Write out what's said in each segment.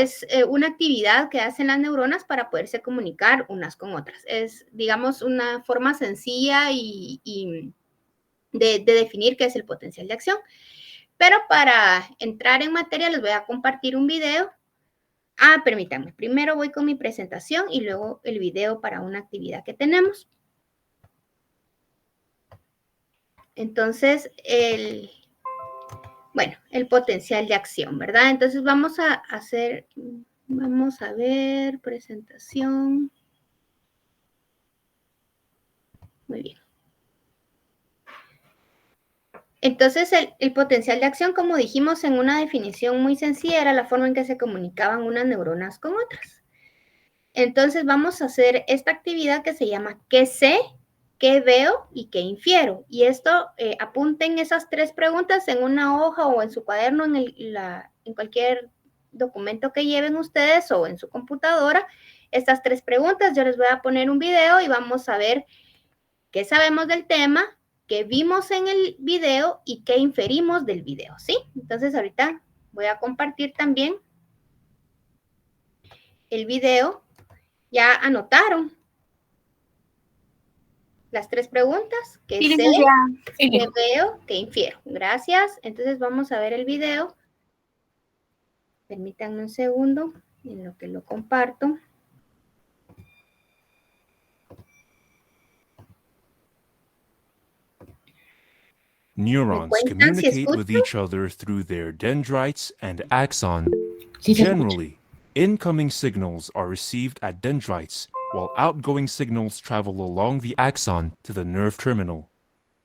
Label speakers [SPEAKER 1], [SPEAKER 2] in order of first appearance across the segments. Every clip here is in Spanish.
[SPEAKER 1] es una actividad que hacen las neuronas para poderse comunicar unas con otras. Es, digamos, una forma sencilla y de definir qué es el potencial de acción. Pero para entrar en materia les voy a compartir un video. Permítanme, primero voy con mi presentación y luego el video para una actividad que tenemos. Entonces, el potencial de acción, ¿verdad? Entonces vamos a ver, presentación. Muy bien. Entonces, el potencial de acción, como dijimos en una definición muy sencilla, era la forma en que se comunicaban unas neuronas con otras. Entonces, vamos a hacer esta actividad que se llama ¿qué sé?, ¿qué veo? Y ¿qué infiero? Y esto, apunten esas 3 preguntas en una hoja o en su cuaderno, en cualquier documento que lleven ustedes o en su computadora. Estas 3 preguntas, yo les voy a poner un video y vamos a ver qué sabemos del tema, qué vimos en el video y qué inferimos del video, ¿sí? Entonces, ahorita voy a compartir también el video. ¿Ya anotaron las 3 preguntas? ¿Qué sé? ¿Qué veo? ¿Qué infiero? Gracias. Entonces, vamos a ver el video. Permítanme un segundo en lo que lo comparto.
[SPEAKER 2] Neurons communicate with each other through their dendrites and axon. Generally, incoming signals are received at dendrites, while outgoing signals travel along the axon to the nerve terminal.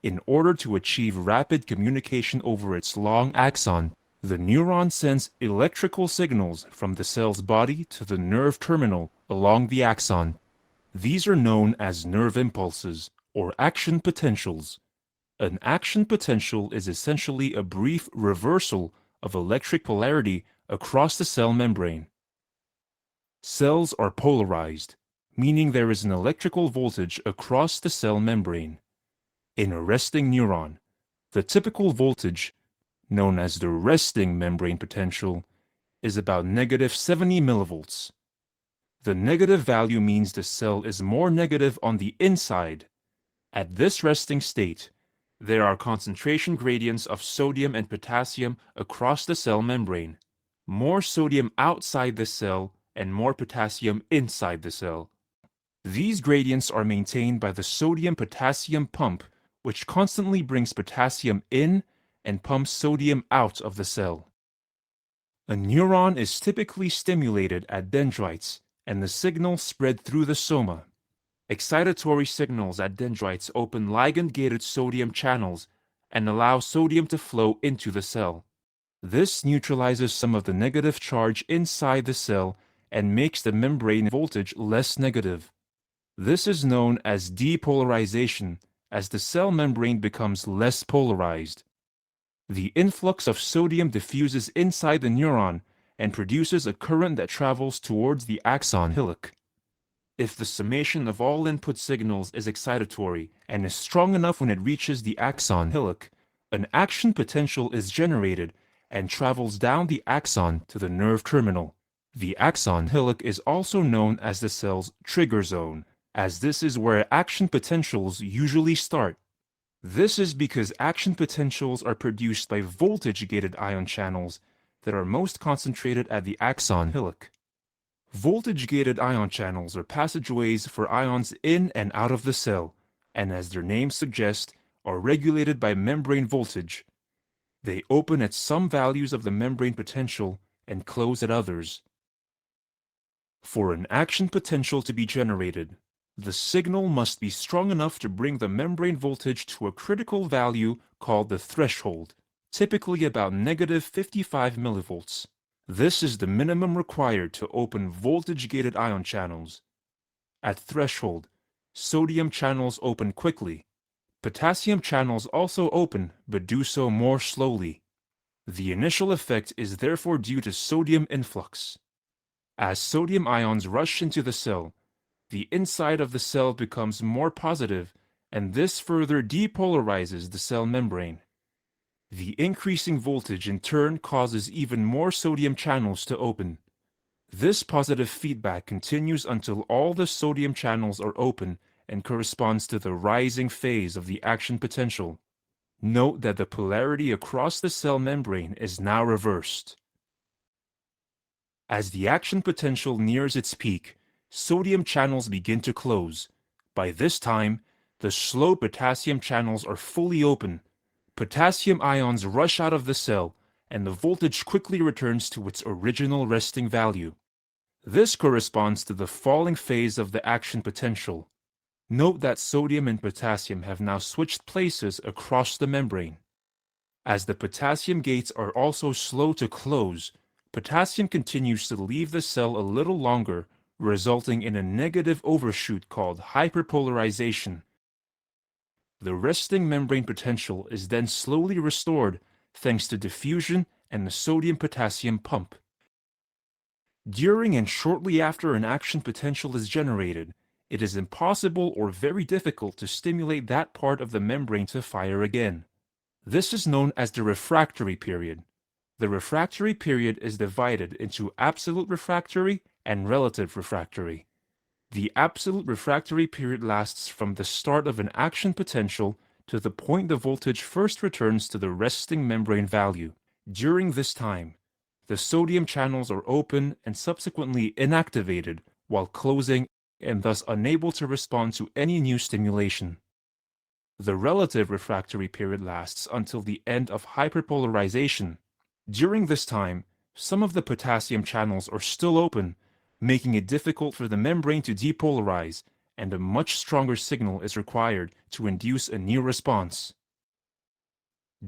[SPEAKER 2] In order to achieve rapid communication over its long axon, the neuron sends electrical signals from the cell's body to the nerve terminal along the axon. These are known as nerve impulses, or action potentials. An action potential is essentially a brief reversal of electric polarity across the cell membrane. Cells are polarized, meaning there is an electrical voltage across the cell membrane. In a resting neuron, the typical voltage, known as the resting membrane potential, is about -70 millivolts. The negative value means the cell is more negative on the inside. At this resting state, there are concentration gradients of sodium and potassium across the cell membrane. More sodium outside the cell and more potassium inside the cell. These gradients are maintained by the sodium-potassium pump, which constantly brings potassium in and pumps sodium out of the cell. A neuron is typically stimulated at dendrites, and the signal spread through the soma. Excitatory signals at dendrites open ligand-gated sodium channels and allow sodium to flow into the cell. This neutralizes some of the negative charge inside the cell and makes the membrane voltage less negative. This is known as depolarization, as the cell membrane becomes less polarized. The influx of sodium diffuses inside the neuron and produces a current that travels towards the axon hillock. If the summation of all input signals is excitatory and is strong enough when it reaches the axon hillock, an action potential is generated and travels down the axon to the nerve terminal. The axon hillock is also known as the cell's trigger zone, as this is where action potentials usually start. This is because action potentials are produced by voltage-gated ion channels that are most concentrated at the axon hillock. Voltage-gated ion channels are passageways for ions in and out of the cell, and as their name suggests, are regulated by membrane voltage. They open at some values of the membrane potential and close at others. For an action potential to be generated, the signal must be strong enough to bring the membrane voltage to a critical value called the threshold, typically about -55 millivolts. This is the minimum required to open voltage-gated ion channels. At threshold, sodium channels open quickly. Potassium channels also open, but do so more slowly. The initial effect is therefore due to sodium influx. As sodium ions rush into the cell, the inside of the cell becomes more positive, and this further depolarizes the cell membrane. The increasing voltage in turn causes even more sodium channels to open. This positive feedback continues until all the sodium channels are open and corresponds to the rising phase of the action potential. Note that the polarity across the cell membrane is now reversed. As the action potential nears its peak, sodium channels begin to close. By this time, the slow potassium channels are fully open. Potassium ions rush out of the cell, and the voltage quickly returns to its original resting value. This corresponds to the falling phase of the action potential. Note that sodium and potassium have now switched places across the membrane. As the potassium gates are also slow to close, potassium continues to leave the cell a little longer, resulting in a negative overshoot called hyperpolarization. The resting membrane potential is then slowly restored thanks to diffusion and the sodium-potassium pump. During and shortly after an action potential is generated, it is impossible or very difficult to stimulate that part of the membrane to fire again. This is known as the refractory period. The refractory period is divided into absolute refractory and relative refractory. The absolute refractory period lasts from the start of an action potential to the point the voltage first returns to the resting membrane value. During this time, the sodium channels are open and subsequently inactivated while closing and thus unable to respond to any new stimulation. The relative refractory period lasts until the end of hyperpolarization. During this time, some of the potassium channels are still open, making it difficult for the membrane to depolarize, and a much stronger signal is required to induce a new response.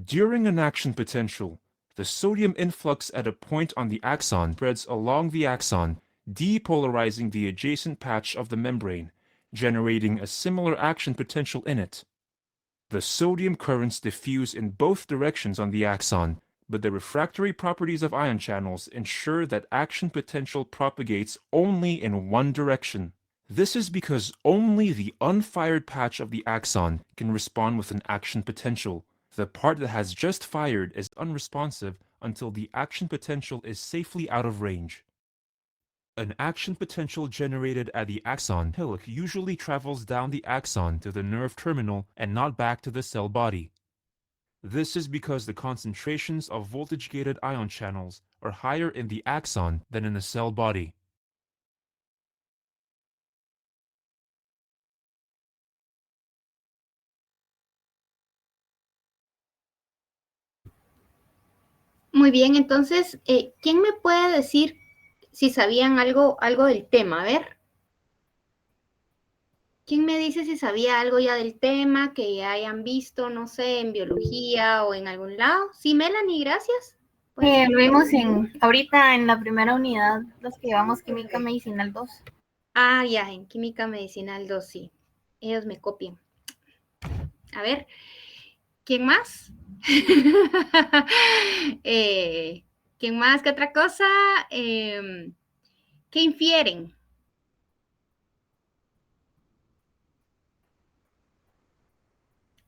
[SPEAKER 2] During an action potential, the sodium influx at a point on the axon spreads along the axon, depolarizing the adjacent patch of the membrane, generating a similar action potential in it. The sodium currents diffuse in both directions on the axon, but the refractory properties of ion channels ensure that action potential propagates only in one direction. This is because only the unfired patch of the axon can respond with an action potential. The part that has just fired is unresponsive until the action potential is safely out of range. An action potential generated at the axon hillock usually travels down the axon to the nerve terminal and not back to the cell body. This is because the concentrations of voltage-gated ion channels are higher in the axon than in the cell body.
[SPEAKER 1] Muy bien, entonces, ¿quién me puede decir si sabían algo del tema? A ver. ¿Quién me dice si sabía algo ya del tema, que ya hayan visto, no sé, en biología o en algún lado? Sí, Melanie, gracias.
[SPEAKER 3] Lo vimos ahorita en la primera unidad, los que llevamos Química Medicinal 2.
[SPEAKER 1] Ah, ya, en Química Medicinal 2, sí. Ellos me copian. A ver, ¿quién más? ¿Quién más? ¿Qué otra cosa? ¿Qué infieren?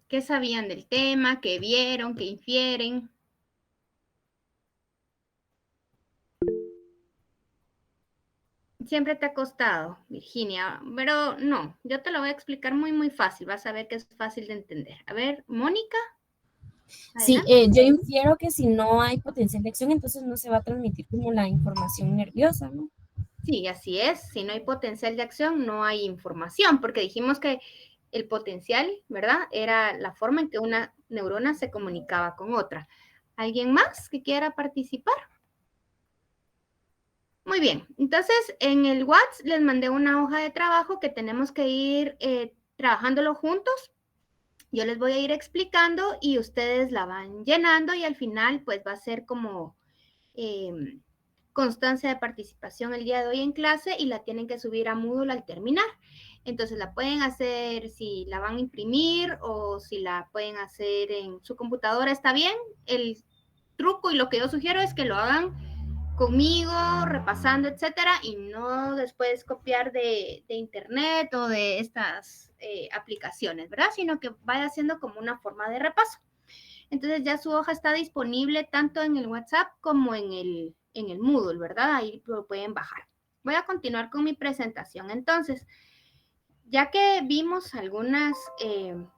[SPEAKER 1] ¿Qué sabían del tema? ¿Qué vieron? ¿Qué infieren? Siempre te ha costado, Virginia, pero no, yo te lo voy a explicar muy, muy fácil. Vas a ver que es fácil de entender. A ver, Mónica.
[SPEAKER 4] Sí, yo infiero que si no hay potencial de acción, entonces no se va a transmitir como la información nerviosa, ¿no?
[SPEAKER 1] Sí, así es. Si no hay potencial de acción, no hay información, porque dijimos que el potencial, ¿verdad? Era la forma en que una neurona se comunicaba con otra. ¿Alguien más que quiera participar? Muy bien, entonces en el WhatsApp les mandé una hoja de trabajo que tenemos que ir trabajándolo juntos. Yo les voy a ir explicando y ustedes la van llenando y al final pues va a ser como constancia de participación el día de hoy en clase y la tienen que subir a Moodle al terminar. Entonces la pueden hacer si la van a imprimir o si la pueden hacer en su computadora, está bien. El truco y lo que yo sugiero es que lo hagan conmigo, repasando, etcétera, y no después copiar de internet o de estas aplicaciones, ¿verdad? Sino que vaya haciendo como una forma de repaso. Entonces ya su hoja está disponible tanto en el WhatsApp como en el Moodle, ¿verdad? Ahí lo pueden bajar. Voy a continuar con mi presentación. Entonces, ya que vimos algunas,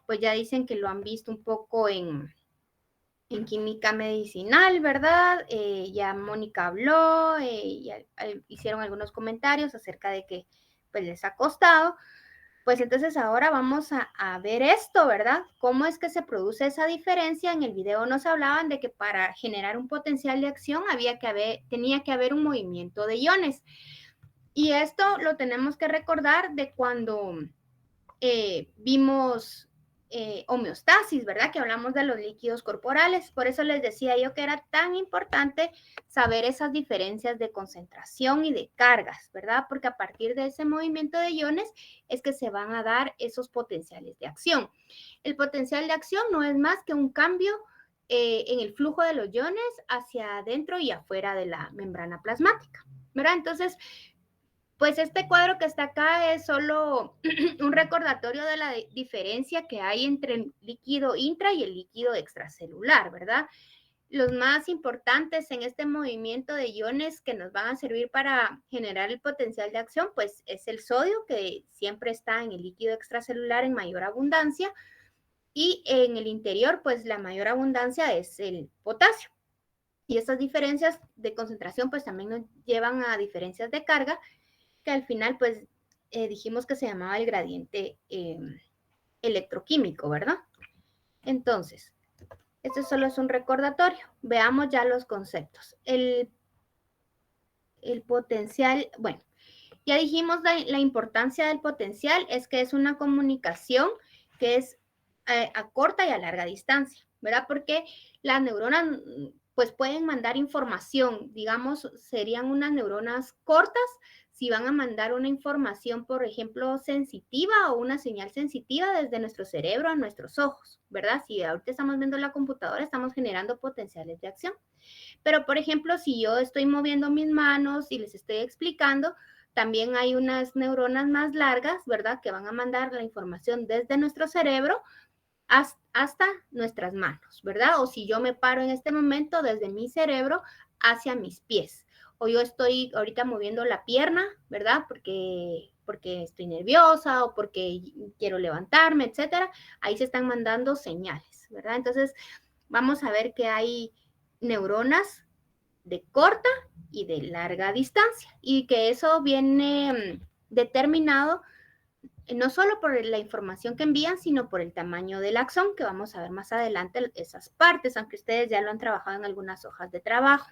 [SPEAKER 1] pues ya dicen que lo han visto un poco en química medicinal, ¿verdad? Ya Mónica habló, ya hicieron algunos comentarios acerca de que pues les ha costado. Pues entonces ahora vamos a ver esto, ¿verdad? ¿Cómo es que se produce esa diferencia? En el video nos hablaban de que para generar un potencial de acción tenía que haber un movimiento de iones. Y esto lo tenemos que recordar de cuando vimos homeostasis, ¿verdad? Que hablamos de los líquidos corporales. Por eso les decía yo que era tan importante saber esas diferencias de concentración y de cargas, ¿verdad? Porque a partir de ese movimiento de iones es que se van a dar esos potenciales de acción. El potencial de acción no es más que un cambio en el flujo de los iones hacia adentro y afuera de la membrana plasmática, ¿verdad? Entonces, pues este cuadro que está acá es solo un recordatorio de la diferencia que hay entre el líquido intra y el líquido extracelular, ¿verdad? Los más importantes en este movimiento de iones que nos van a servir para generar el potencial de acción, pues es el sodio, que siempre está en el líquido extracelular en mayor abundancia, y en el interior, pues la mayor abundancia es el potasio. Y estas diferencias de concentración, pues también nos llevan a diferencias de carga, que al final pues dijimos que se llamaba el gradiente electroquímico, ¿verdad? Entonces, esto solo es un recordatorio. Veamos ya los conceptos. El potencial, bueno, ya dijimos la importancia del potencial, es que es una comunicación que es a corta y a larga distancia, ¿verdad? Porque las neuronas pues pueden mandar información, digamos, serían unas neuronas cortas si van a mandar una información, por ejemplo, sensitiva o una señal sensitiva desde nuestro cerebro a nuestros ojos, ¿verdad? Si ahorita estamos viendo la computadora, estamos generando potenciales de acción. Pero, por ejemplo, si yo estoy moviendo mis manos y les estoy explicando, también hay unas neuronas más largas, ¿verdad? Que van a mandar la información desde nuestro cerebro hasta nuestras manos, ¿verdad? O si yo me paro en este momento desde mi cerebro hacia mis pies. O yo estoy ahorita moviendo la pierna, ¿verdad? Porque estoy nerviosa o porque quiero levantarme, etcétera. Ahí se están mandando señales, ¿verdad? Entonces, vamos a ver que hay neuronas de corta y de larga distancia y que eso viene determinado no solo por la información que envían, sino por el tamaño del axón, que vamos a ver más adelante esas partes, aunque ustedes ya lo han trabajado en algunas hojas de trabajo.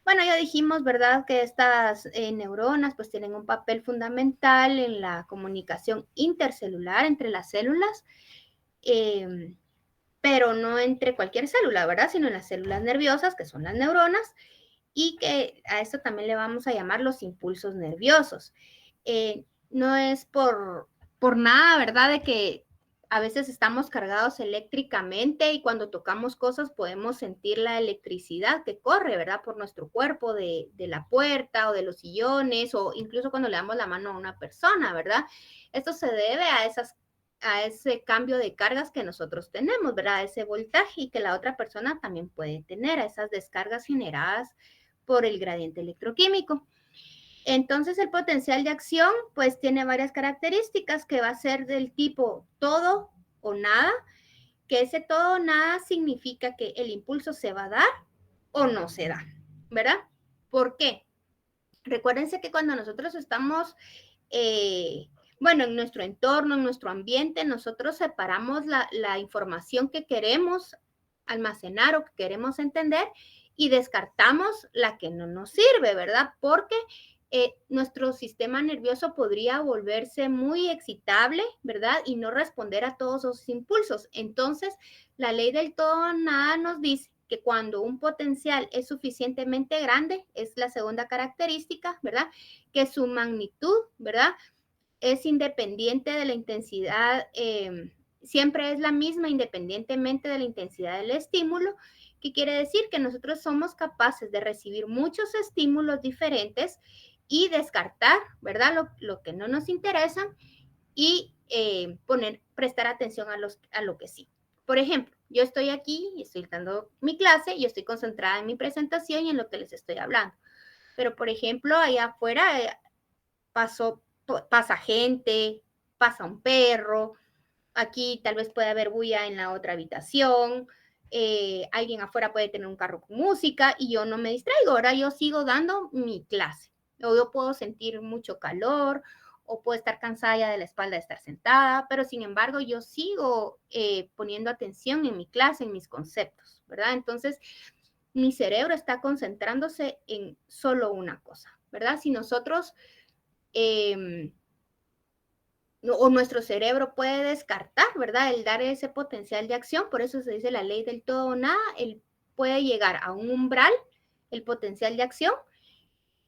[SPEAKER 1] Bueno, ya dijimos, ¿verdad?, que estas neuronas pues tienen un papel fundamental en la comunicación intercelular entre las células, pero no entre cualquier célula, ¿verdad?, sino en las células nerviosas, que son las neuronas, y que a esto también le vamos a llamar los impulsos nerviosos. No es por nada, ¿verdad?, de que a veces estamos cargados eléctricamente y cuando tocamos cosas podemos sentir la electricidad que corre, ¿verdad?, por nuestro cuerpo de la puerta o de los sillones o incluso cuando le damos la mano a una persona, ¿verdad? Esto se debe a ese cambio de cargas que nosotros tenemos, ¿verdad? A ese voltaje y que la otra persona también puede tener, a esas descargas generadas por el gradiente electroquímico. Entonces, el potencial de acción, pues, tiene varias características que va a ser del tipo todo o nada, que ese todo o nada significa que el impulso se va a dar o no se da, ¿verdad? ¿Por qué? Recuérdense que cuando nosotros estamos, bueno, en nuestro entorno, en nuestro ambiente, nosotros separamos la información que queremos almacenar o que queremos entender y descartamos la que no nos sirve, ¿verdad? Porque nuestro sistema nervioso podría volverse muy excitable, ¿verdad? Y no responder a todos esos impulsos. Entonces, la ley del todo o nada nos dice que cuando un potencial es suficientemente grande, es la segunda característica, ¿verdad? Que su magnitud, ¿verdad?, es independiente de la intensidad, siempre es la misma independientemente de la intensidad del estímulo, que quiere decir que nosotros somos capaces de recibir muchos estímulos diferentes y descartar, ¿verdad?, lo que no nos interesa y prestar atención a lo que sí. Por ejemplo, yo estoy aquí, estoy dando mi clase, y estoy concentrada en mi presentación y en lo que les estoy hablando. Pero, por ejemplo, allá afuera pasa gente, pasa un perro, aquí tal vez puede haber bulla en la otra habitación, alguien afuera puede tener un carro con música y yo no me distraigo, ahora yo sigo dando mi clase. O yo puedo sentir mucho calor o puedo estar cansada ya de la espalda de estar sentada, pero sin embargo yo sigo poniendo atención en mi clase, en mis conceptos, ¿verdad? Entonces, mi cerebro está concentrándose en solo una cosa, ¿verdad? Si nosotros o nuestro cerebro puede descartar, ¿verdad? El dar ese potencial de acción, por eso se dice la ley del todo o nada, él puede llegar a un umbral, el potencial de acción,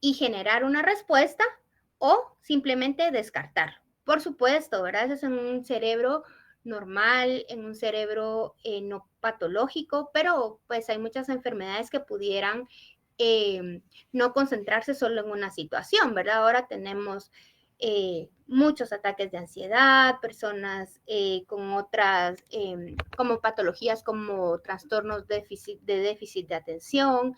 [SPEAKER 1] y generar una respuesta o simplemente descartar. Por supuesto, ¿verdad? Eso es en un cerebro normal, en un cerebro no patológico, pero pues hay muchas enfermedades que pudieran no concentrarse solo en una situación, ¿verdad? Ahora tenemos muchos ataques de ansiedad, personas con otras, como patologías como trastornos de déficit de atención,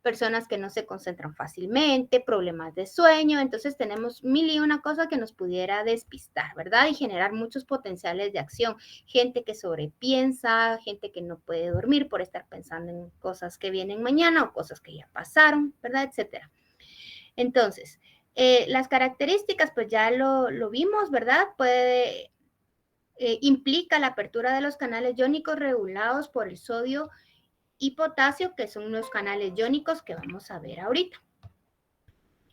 [SPEAKER 1] personas que no se concentran fácilmente, problemas de sueño, entonces tenemos mil y una cosas que nos pudiera despistar, ¿verdad? Y generar muchos potenciales de acción, gente que sobrepiensa, gente que no puede dormir por estar pensando en cosas que vienen mañana o cosas que ya pasaron, ¿verdad? Etcétera. Entonces, las características, pues ya lo vimos, ¿verdad? Implica la apertura de los canales iónicos regulados por el sodio y potasio, que son los canales iónicos que vamos a ver ahorita.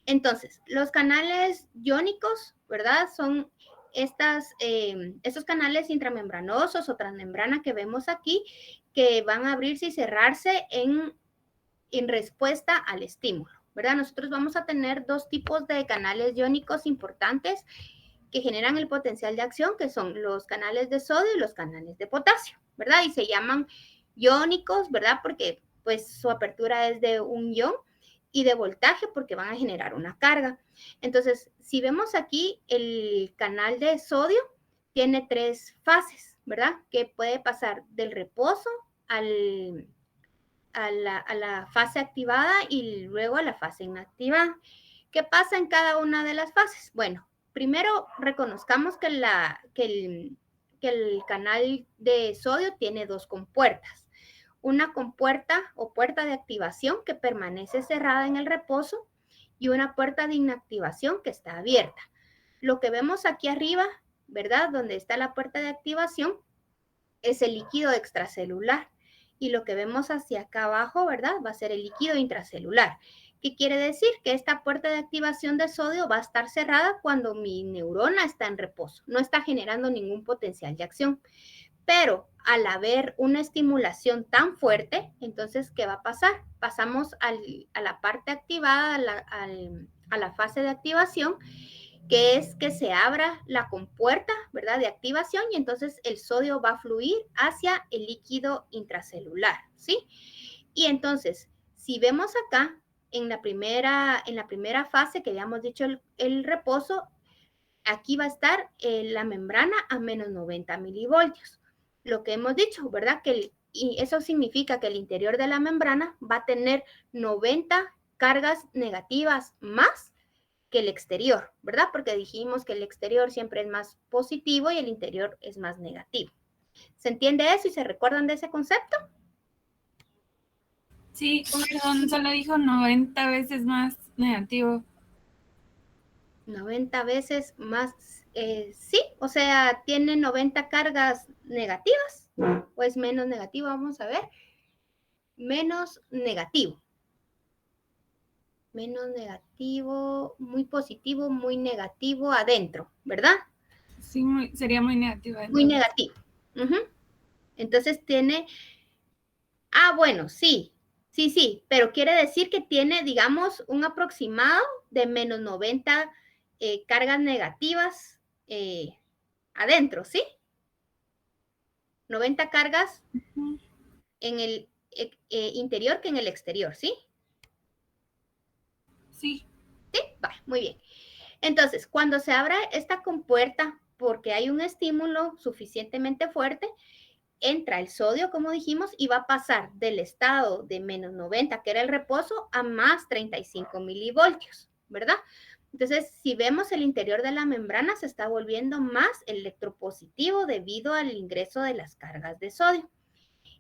[SPEAKER 1] Entonces, los canales iónicos, ¿verdad? Son estos canales intramembranosos o transmembrana que vemos aquí, que van a abrirse y cerrarse en respuesta al estímulo, ¿verdad? Nosotros vamos a tener dos tipos de canales iónicos importantes que generan el potencial de acción, que son los canales de sodio y los canales de potasio, ¿verdad? Y se llaman iónicos, ¿verdad? Porque pues su apertura es de un ion, y de voltaje porque van a generar una carga. Entonces, si vemos aquí, el canal de sodio tiene 3 fases, ¿verdad? Que puede pasar del reposo a la fase activada y luego a la fase inactivada. ¿Qué pasa en cada una de las fases? Bueno, primero reconozcamos que el canal de sodio tiene 2 compuertas. Una compuerta o puerta de activación que permanece cerrada en el reposo y una puerta de inactivación que está abierta. Lo que vemos aquí arriba, ¿verdad? Donde está la puerta de activación, es el líquido extracelular. Y lo que vemos hacia acá abajo, ¿verdad? Va a ser el líquido intracelular. ¿Qué quiere decir? Que esta puerta de activación de sodio va a estar cerrada cuando mi neurona está en reposo. No está generando ningún potencial de acción. Pero al haber una estimulación tan fuerte, entonces, ¿qué va a pasar? Pasamos a la parte activada, a la fase de activación, que es que se abra la compuerta, ¿verdad?, de activación, y entonces el sodio va a fluir hacia el líquido intracelular, ¿sí? Y entonces, si vemos acá, en la primera fase que habíamos dicho el reposo, aquí va a estar la membrana a menos 90 milivoltios. Lo que hemos dicho, ¿verdad? Y eso significa que el interior de la membrana va a tener 90 cargas negativas más que el exterior, ¿verdad? Porque dijimos que el exterior siempre es más positivo y el interior es más negativo. ¿Se entiende eso y se recuerdan de ese concepto?
[SPEAKER 3] Sí, perdón, solo dijo 90 veces más negativo.
[SPEAKER 1] 90 veces más, sí, o sea, tiene 90 cargas negativas, o es menos negativo, vamos a ver. Menos negativo. Menos negativo, muy positivo, muy negativo adentro, ¿verdad?
[SPEAKER 3] Sí, sería muy negativo. Entonces.
[SPEAKER 1] Muy negativo. Entonces tiene, bueno, sí, pero quiere decir que tiene, digamos, un aproximado de menos 90 cargas negativas adentro, ¿sí? 90 cargas en el interior que en el exterior, ¿sí?
[SPEAKER 3] Sí.
[SPEAKER 1] Sí, va, muy bien. Entonces, cuando se abra esta compuerta, porque hay un estímulo suficientemente fuerte, entra el sodio, como dijimos, y va a pasar del estado de menos 90, que era el reposo, a más 35 milivoltios, ¿verdad? Entonces, si vemos el interior de la membrana, se está volviendo más electropositivo debido al ingreso de las cargas de sodio.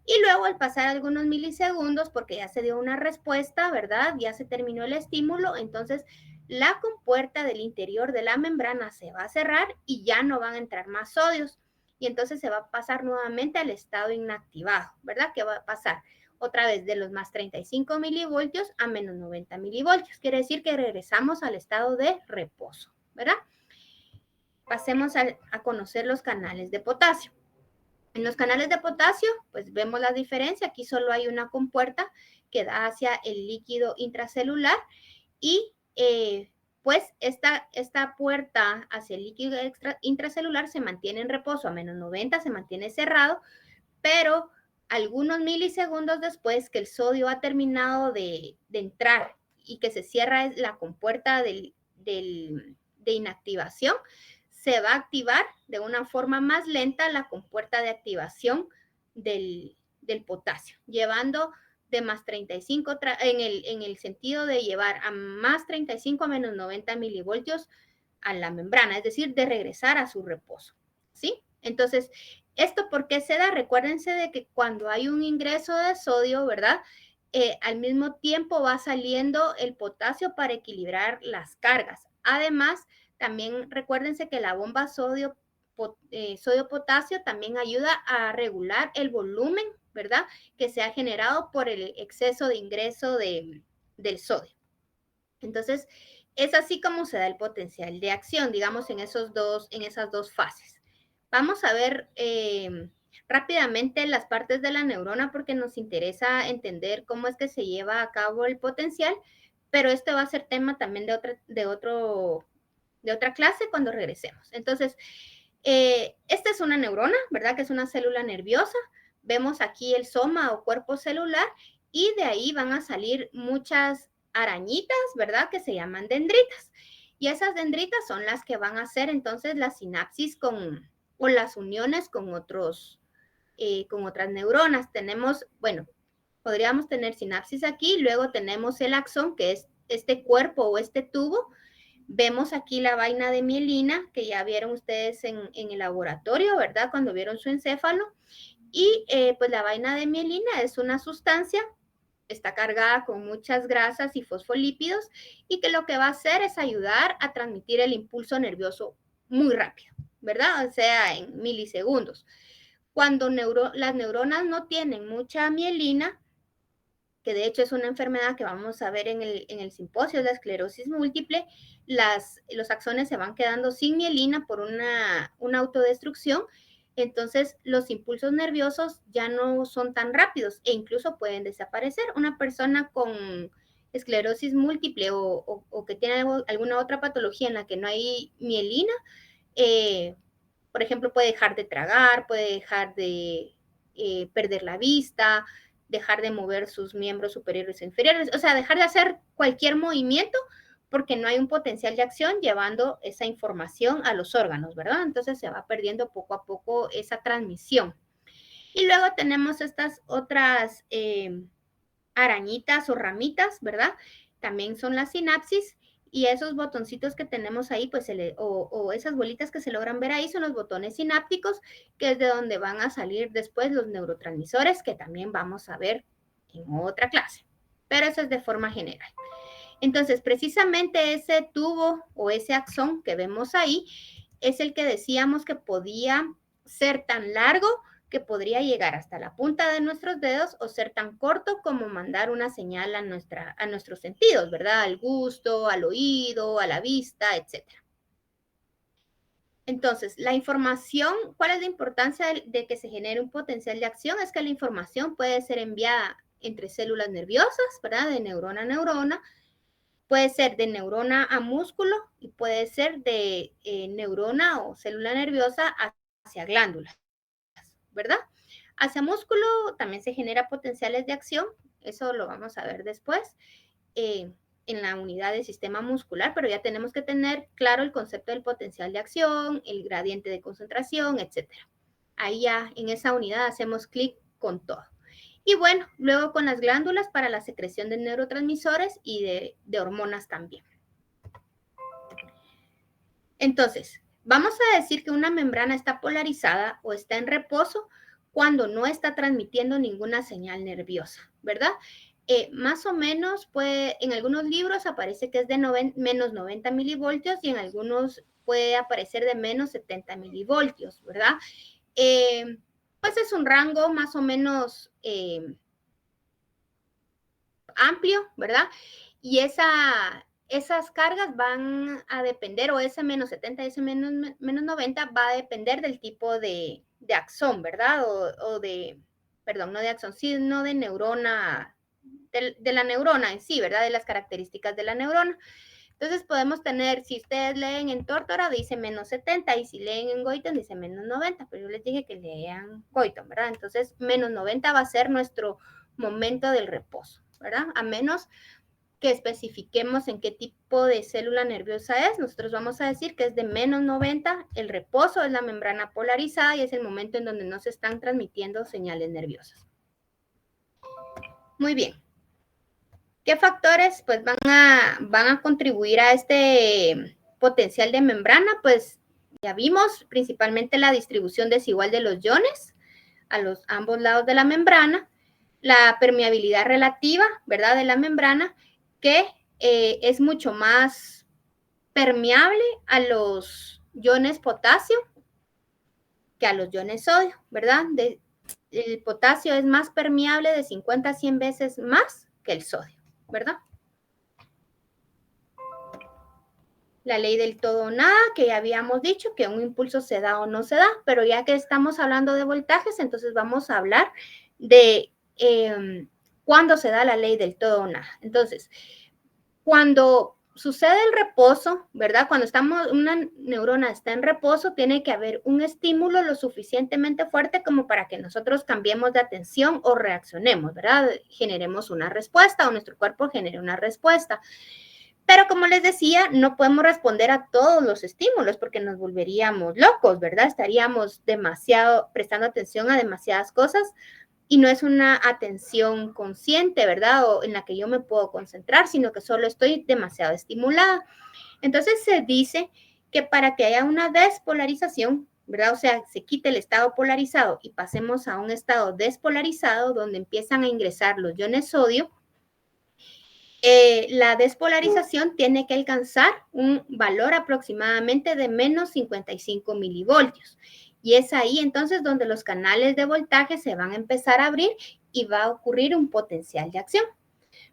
[SPEAKER 1] Y luego, al pasar algunos milisegundos, porque ya se dio una respuesta, ¿verdad? Ya se terminó el estímulo, entonces la compuerta del interior de la membrana se va a cerrar y ya no van a entrar más sodios. Y entonces se va a pasar nuevamente al estado inactivado, ¿verdad? Que va a pasar otra vez de los más 35 milivoltios a menos 90 milivoltios. Quiere decir que regresamos al estado de reposo, ¿verdad? Pasemos a conocer los canales de potasio. En los canales de potasio, pues vemos la diferencia. Aquí solo hay una compuerta que da hacia el líquido intracelular y pues esta puerta hacia el líquido intracelular se mantiene en reposo a menos 90, se mantiene cerrado, pero algunos milisegundos después que el sodio ha terminado de entrar y que se cierra la compuerta de inactivación, se va a activar de una forma más lenta la compuerta de activación del potasio, llevando de más 35, en el sentido de llevar a más 35 a menos 90 milivoltios a la membrana, es decir, de regresar a su reposo, ¿sí? Entonces, ¿esto por qué se da? Recuérdense de que cuando hay un ingreso de sodio, ¿verdad? Al mismo tiempo va saliendo el potasio para equilibrar las cargas. Además, también recuérdense que la bomba sodio-potasio también ayuda a regular el volumen, ¿verdad? Que se ha generado por el exceso de ingreso del sodio. Entonces, es así como se da el potencial de acción, digamos, en esas dos fases. Vamos a ver rápidamente las partes de la neurona porque nos interesa entender cómo es que se lleva a cabo el potencial, pero este va a ser tema también de otra clase cuando regresemos. Entonces, esta es una neurona, ¿verdad? Que es una célula nerviosa. Vemos aquí el soma o cuerpo celular y de ahí van a salir muchas arañitas, ¿verdad? Que se llaman dendritas. Y esas dendritas son las que van a hacer entonces la sinapsis o las uniones con otras neuronas. Tenemos, bueno, podríamos tener sinapsis aquí, luego tenemos el axón, que es este cuerpo o este tubo. Vemos aquí la vaina de mielina, que ya vieron ustedes en el laboratorio, ¿verdad? Cuando vieron su encéfalo. Y pues la vaina de mielina es una sustancia, está cargada con muchas grasas y fosfolípidos, y que lo que va a hacer es ayudar a transmitir el impulso nervioso muy rápido, ¿verdad? O sea, en milisegundos. Cuando las neuronas no tienen mucha mielina, que de hecho es una enfermedad que vamos a ver en el simposio, la esclerosis múltiple, los axones se van quedando sin mielina por una autodestrucción, entonces los impulsos nerviosos ya no son tan rápidos e incluso pueden desaparecer. Una persona con esclerosis múltiple o que tiene alguna otra patología en la que no hay mielina, por ejemplo, puede dejar de tragar, puede dejar de perder la vista, dejar de mover sus miembros superiores e inferiores, o sea, dejar de hacer cualquier movimiento porque no hay un potencial de acción llevando esa información a los órganos, ¿verdad? Entonces se va perdiendo poco a poco esa transmisión. Y luego tenemos estas otras arañitas o ramitas, ¿verdad? También son las sinapsis. Y esos botoncitos que tenemos ahí, pues, o esas bolitas que se logran ver ahí son los botones sinápticos, que es de donde van a salir después los neurotransmisores, que también vamos a ver en otra clase. Pero eso es de forma general. Entonces, precisamente ese tubo o ese axón que vemos ahí es el que decíamos que podía ser tan largo que podría llegar hasta la punta de nuestros dedos o ser tan corto como mandar una señal a nuestros sentidos, ¿verdad? Al gusto, al oído, a la vista, etc. Entonces, la información, ¿cuál es la importancia de que se genere un potencial de acción? Es que la información puede ser enviada entre células nerviosas, ¿verdad? De neurona a neurona, puede ser de neurona a músculo y puede ser de neurona o célula nerviosa hacia glándulas, ¿verdad? Hacia músculo también se genera potenciales de acción, eso lo vamos a ver después en la unidad del sistema muscular, pero ya tenemos que tener claro el concepto del potencial de acción, el gradiente de concentración, etc. ahí ya en esa unidad hacemos clic con todo. Y bueno, luego con las glándulas para la secreción de neurotransmisores y de hormonas también. Entonces, vamos a decir que una membrana está polarizada o está en reposo cuando no está transmitiendo ninguna señal nerviosa, ¿verdad? Más o menos, en algunos libros aparece que es de menos 90 milivoltios y en algunos puede aparecer de menos 70 milivoltios, ¿verdad? Pues es un rango más o menos amplio, ¿verdad? Y esas cargas van a depender, o ese menos 70 y ese menos 90 va a depender del tipo de axón, ¿verdad? Perdón, no de axón, sino de neurona, de la neurona en sí, ¿verdad? De las características de la neurona. Entonces podemos tener, si ustedes leen en Tórtora, dice menos 70, y si leen en Goitom, dice menos 90, pero yo les dije que lean Goitom, ¿verdad? Entonces, menos 90 va a ser nuestro momento del reposo, ¿verdad? A menos que especifiquemos en qué tipo de célula nerviosa es, nosotros vamos a decir que es de menos 90, el reposo es la membrana polarizada y es el momento en donde no se están transmitiendo señales nerviosas. Muy bien. ¿Qué factores pues, van a contribuir a este potencial de membrana? Pues ya vimos principalmente la distribución desigual de los iones a ambos lados de la membrana, la permeabilidad relativa, ¿verdad?, de la membrana, que es mucho más permeable a los iones potasio que a los iones sodio, ¿verdad? El potasio es más permeable de 50 a 100 veces más que el sodio, ¿verdad? La ley del todo o nada, que ya habíamos dicho que un impulso se da o no se da, pero ya que estamos hablando de voltajes, entonces vamos a hablar de cuándo se da la ley del todo o nada. Entonces, cuando sucede el reposo, ¿verdad? Cuando una neurona está en reposo, tiene que haber un estímulo lo suficientemente fuerte como para que nosotros cambiemos de atención o reaccionemos, ¿verdad? Generemos una respuesta o nuestro cuerpo genere una respuesta. Pero como les decía, no podemos responder a todos los estímulos porque nos volveríamos locos, ¿verdad? Estaríamos prestando atención a demasiadas cosas y no es una atención consciente, ¿verdad? O en la que yo me puedo concentrar, sino que solo estoy demasiado estimulada. Entonces se dice que para que haya una despolarización, ¿verdad? O sea, se quite el estado polarizado y pasemos a un estado despolarizado donde empiezan a ingresar los iones sodio, la despolarización tiene que alcanzar un valor aproximadamente de menos 55 milivoltios. Y es ahí entonces donde los canales de voltaje se van a empezar a abrir y va a ocurrir un potencial de acción,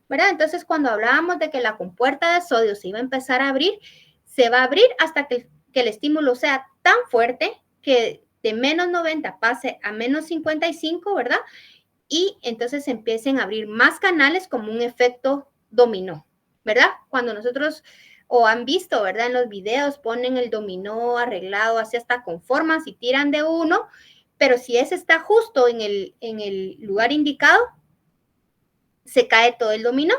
[SPEAKER 1] ¿verdad? Entonces, cuando hablábamos de que la compuerta de sodio se iba a empezar a abrir, se va a abrir hasta que el estímulo sea tan fuerte que de menos 90 pase a menos 55, ¿verdad? Y entonces empiecen a abrir más canales como un efecto dominó, ¿verdad? Cuando nosotros, o han visto, ¿verdad? En los videos ponen el dominó arreglado así hasta con formas y tiran de uno, pero si ese está justo en el lugar indicado, se cae todo el dominó,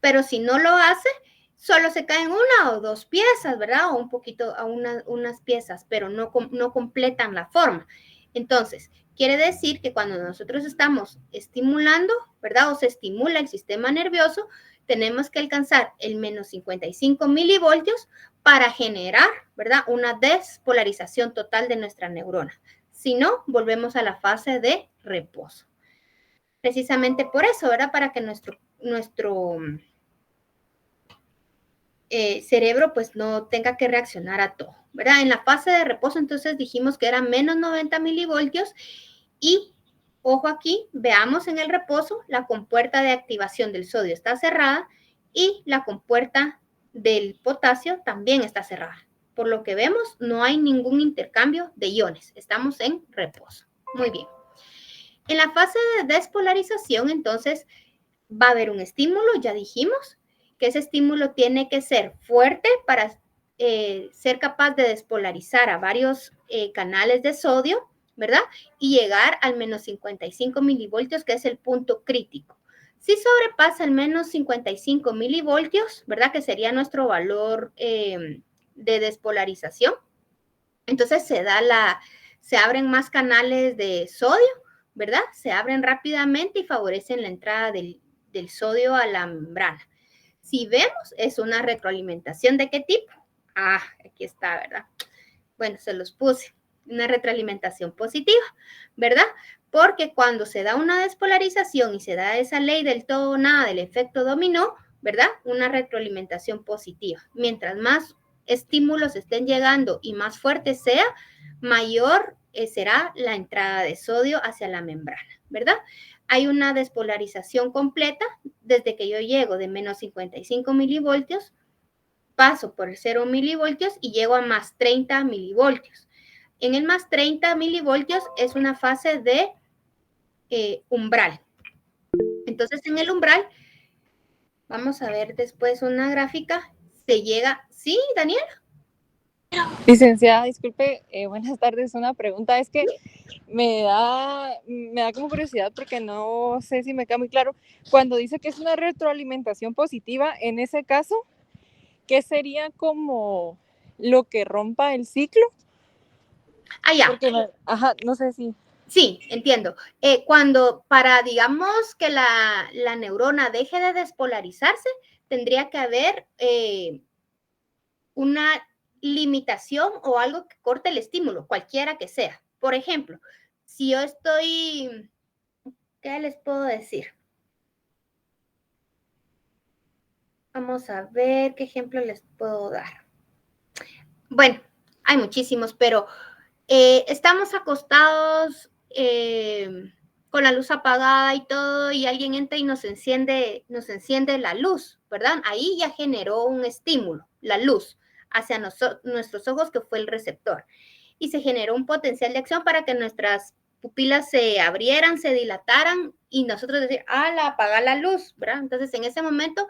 [SPEAKER 1] pero si no lo hace, solo se caen una o dos piezas, ¿verdad? O un poquito a unas piezas, pero no completan la forma. Entonces, quiere decir que cuando nosotros estamos estimulando, ¿verdad? O se estimula el sistema nervioso, tenemos que alcanzar el menos 55 milivoltios para generar, ¿verdad? Una despolarización total de nuestra neurona. Si no, volvemos a la fase de reposo. Precisamente por eso, ¿verdad? Para que nuestro cerebro pues no tenga que reaccionar a todo, ¿verdad? En la fase de reposo entonces dijimos que era menos 90 milivoltios y, ojo aquí, veamos en el reposo la compuerta de activación del sodio está cerrada y la compuerta del potasio también está cerrada. Por lo que vemos, no hay ningún intercambio de iones, estamos en reposo. Muy bien. En la fase de despolarización, entonces, va a haber un estímulo, ya dijimos, que ese estímulo tiene que ser fuerte para ser capaz de despolarizar a varios canales de sodio, ¿verdad? Y llegar al menos 55 milivoltios, que es el punto crítico. Si sobrepasa el menos 55 milivoltios, ¿verdad? Que sería nuestro valor de despolarización. Entonces se se abren más canales de sodio, ¿verdad? Se abren rápidamente y favorecen la entrada del sodio a la membrana. Si vemos, es una retroalimentación ¿de qué tipo? Ah, aquí está, ¿verdad? Bueno, se los puse. Una retroalimentación positiva, ¿verdad? Porque cuando se da una despolarización y se da esa ley del todo o nada, del efecto dominó, ¿verdad? Una retroalimentación positiva. Mientras más estímulos estén llegando y más fuerte sea, mayor será la entrada de sodio hacia la membrana, ¿verdad? Hay una despolarización completa desde que yo llego de menos 55 milivoltios, paso por el 0 milivoltios y llego a más 30 milivoltios. En el más 30 milivoltios es una fase de umbral. Entonces, en el umbral, vamos a ver después una gráfica, se llega, ¿sí, Daniel?
[SPEAKER 5] Licenciada, disculpe, buenas tardes, una pregunta, es que me da como curiosidad porque no sé si me queda muy claro, cuando dice que es una retroalimentación positiva, en ese caso, ¿qué sería como lo que rompa el ciclo?
[SPEAKER 1] Ah, ya.
[SPEAKER 5] Porque no sé si...
[SPEAKER 1] Sí, entiendo. Cuando digamos, que la neurona deje de despolarizarse, tendría que haber una limitación o algo que corte el estímulo, cualquiera que sea. Por ejemplo, si yo estoy, ¿qué les puedo decir? Vamos a ver qué ejemplo les puedo dar. Bueno, hay muchísimos, pero estamos acostados con la luz apagada y todo, y alguien entra y nos enciende la luz, ¿verdad? Ahí ya generó un estímulo, la luz, hacia nuestros ojos, que fue el receptor. Y se generó un potencial de acción para que nuestras pupilas se abrieran, se dilataran, y nosotros decir, apaga la luz, ¿verdad? Entonces, en ese momento,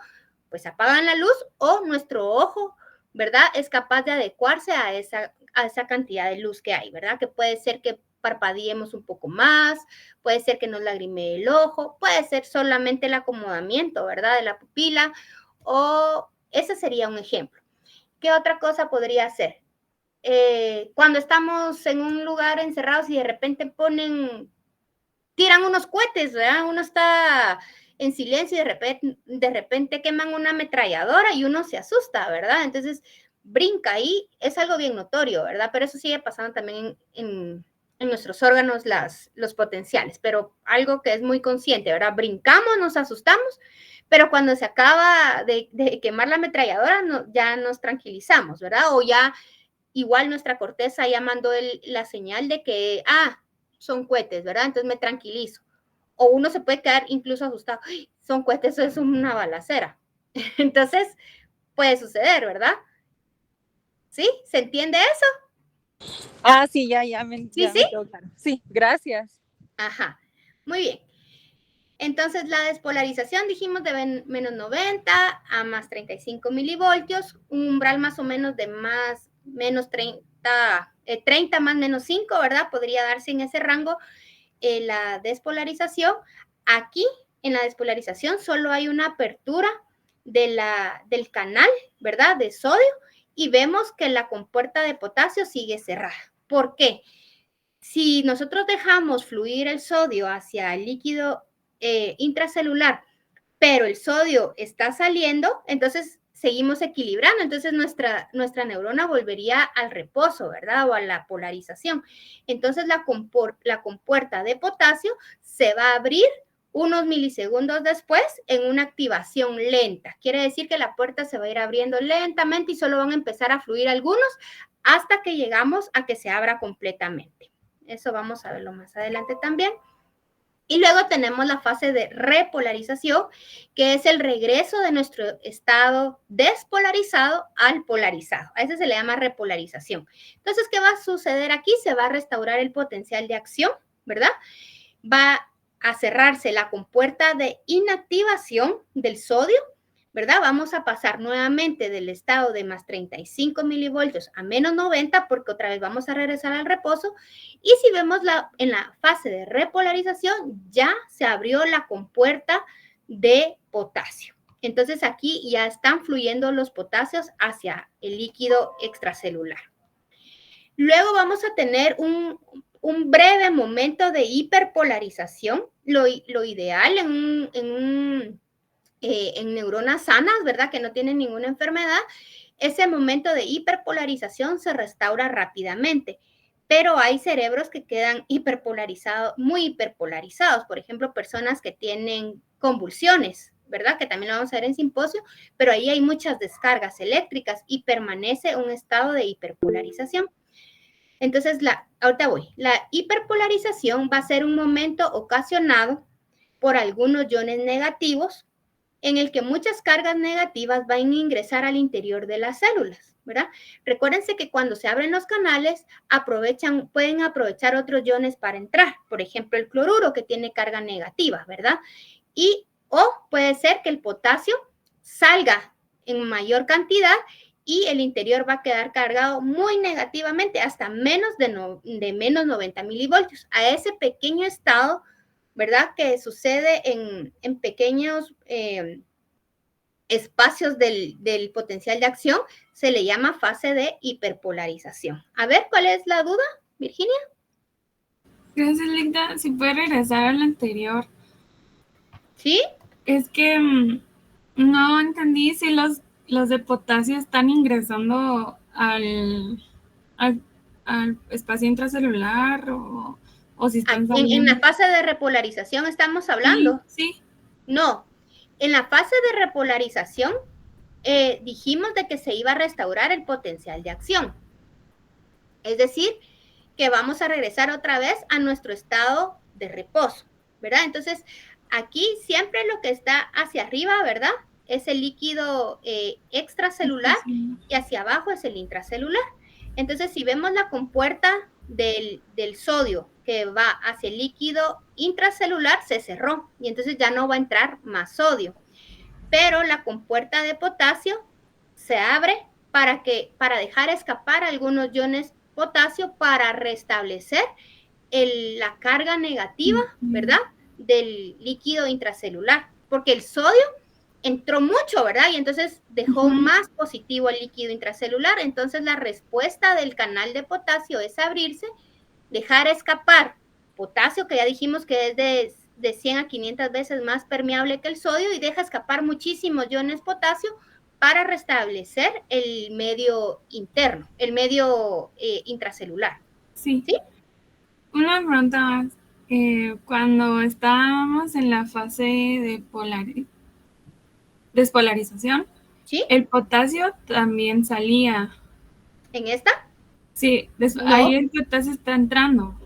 [SPEAKER 1] pues apagan la luz, o nuestro ojo, ¿verdad? Es capaz de adecuarse a esa cantidad de luz que hay, ¿verdad? Que puede ser que parpadeemos un poco más, puede ser que nos lagrimee el ojo, puede ser solamente el acomodamiento, ¿verdad? De la pupila, o ese sería un ejemplo. ¿Qué otra cosa podría ser? Cuando estamos en un lugar encerrados y de repente tiran unos cohetes, ¿verdad? Uno está en silencio y de repente queman una ametralladora y uno se asusta, ¿verdad? Entonces brinca ahí, es algo bien notorio, ¿verdad? Pero eso sigue pasando también en nuestros órganos, los potenciales, pero algo que es muy consciente, ¿verdad? Brincamos, nos asustamos, pero cuando se acaba de quemar la ametralladora, ya nos tranquilizamos, ¿verdad? O ya igual nuestra corteza ya mandó la señal de que, son cohetes, ¿verdad? Entonces me tranquilizo. O uno se puede quedar incluso asustado, ¡ay, son cohetes, eso es una balacera! Entonces, puede suceder, ¿verdad? ¿Sí? ¿Se entiende eso?
[SPEAKER 5] Sí, ya me quedó claro. Sí, gracias.
[SPEAKER 1] Ajá, muy bien. Entonces, la despolarización, dijimos, de menos 90 a más 35 milivoltios, un umbral más o menos de menos 30 más menos 5, ¿verdad? Podría darse en ese rango la despolarización. Aquí, en la despolarización, solo hay una apertura del canal, ¿verdad? De sodio, y vemos que la compuerta de potasio sigue cerrada. ¿Por qué? Si nosotros dejamos fluir el sodio hacia el líquido intracelular, pero el sodio está saliendo, entonces seguimos equilibrando, entonces nuestra neurona volvería al reposo, ¿verdad? O a la polarización. Entonces la compuerta de potasio se va a abrir unos milisegundos después en una activación lenta. Quiere decir que la puerta se va a ir abriendo lentamente y solo van a empezar a fluir algunos hasta que llegamos a que se abra completamente. Eso vamos a verlo más adelante también. Y luego tenemos la fase de repolarización, que es el regreso de nuestro estado despolarizado al polarizado. A ese se le llama repolarización. Entonces, ¿qué va a suceder aquí? Se va a restaurar el potencial de acción, ¿verdad? Va a cerrarse la compuerta de inactivación del sodio, ¿verdad? Vamos a pasar nuevamente del estado de más 35 milivoltios a menos 90, porque otra vez vamos a regresar al reposo. Y si vemos en la fase de repolarización, ya se abrió la compuerta de potasio. Entonces aquí ya están fluyendo los potasios hacia el líquido extracelular. Luego vamos a tener un breve momento de hiperpolarización. Lo ideal en neuronas sanas, ¿verdad? Que no tienen ninguna enfermedad, ese momento de hiperpolarización se restaura rápidamente. Pero hay cerebros que quedan hiperpolarizados, muy hiperpolarizados. Por ejemplo, personas que tienen convulsiones, ¿verdad? Que también lo vamos a ver en simposio, pero ahí hay muchas descargas eléctricas y permanece un estado de hiperpolarización. Entonces, ahorita voy. La hiperpolarización va a ser un momento ocasionado por algunos iones negativos en el que muchas cargas negativas van a ingresar al interior de las células, ¿verdad? Recuérdense que cuando se abren los canales, pueden aprovechar otros iones para entrar. Por ejemplo, el cloruro que tiene carga negativa, ¿verdad? O puede ser que el potasio salga en mayor cantidad y el interior va a quedar cargado muy negativamente, hasta menos de menos 90 milivoltios. A ese pequeño estado, ¿verdad? Que sucede en pequeños espacios del potencial de acción, se le llama fase de hiperpolarización. A ver, ¿cuál es la duda, Virginia?
[SPEAKER 6] Gracias, Linda. Si puede regresar al anterior.
[SPEAKER 1] ¿Sí?
[SPEAKER 6] Es que no entendí si los de potasio están ingresando al espacio intracelular o si están
[SPEAKER 1] en la fase de repolarización estamos hablando.
[SPEAKER 6] Sí.
[SPEAKER 1] No, en la fase de repolarización dijimos de que se iba a restaurar el potencial de acción. Es decir, que vamos a regresar otra vez a nuestro estado de reposo, ¿verdad? Entonces, aquí siempre lo que está hacia arriba, ¿verdad? Es el líquido extracelular y hacia abajo es el intracelular. Entonces, si vemos la compuerta del sodio que va hacia el líquido intracelular, se cerró y entonces ya no va a entrar más sodio. Pero la compuerta de potasio se abre para dejar escapar algunos iones potasio para restablecer la carga negativa, ¿verdad? Del líquido intracelular, porque el sodio entró mucho, ¿verdad? Y entonces dejó más positivo el líquido intracelular. Entonces la respuesta del canal de potasio es abrirse, dejar escapar potasio, que ya dijimos que es de 100 a 500 veces más permeable que el sodio, y deja escapar muchísimos iones potasio para restablecer el medio interno, el medio intracelular.
[SPEAKER 6] Sí. Una pregunta más. Cuando estábamos en la fase de despolarización,
[SPEAKER 1] ¿sí?
[SPEAKER 6] El potasio también salía.
[SPEAKER 1] ¿En esta?
[SPEAKER 6] Sí, ahí el potasio está entrando.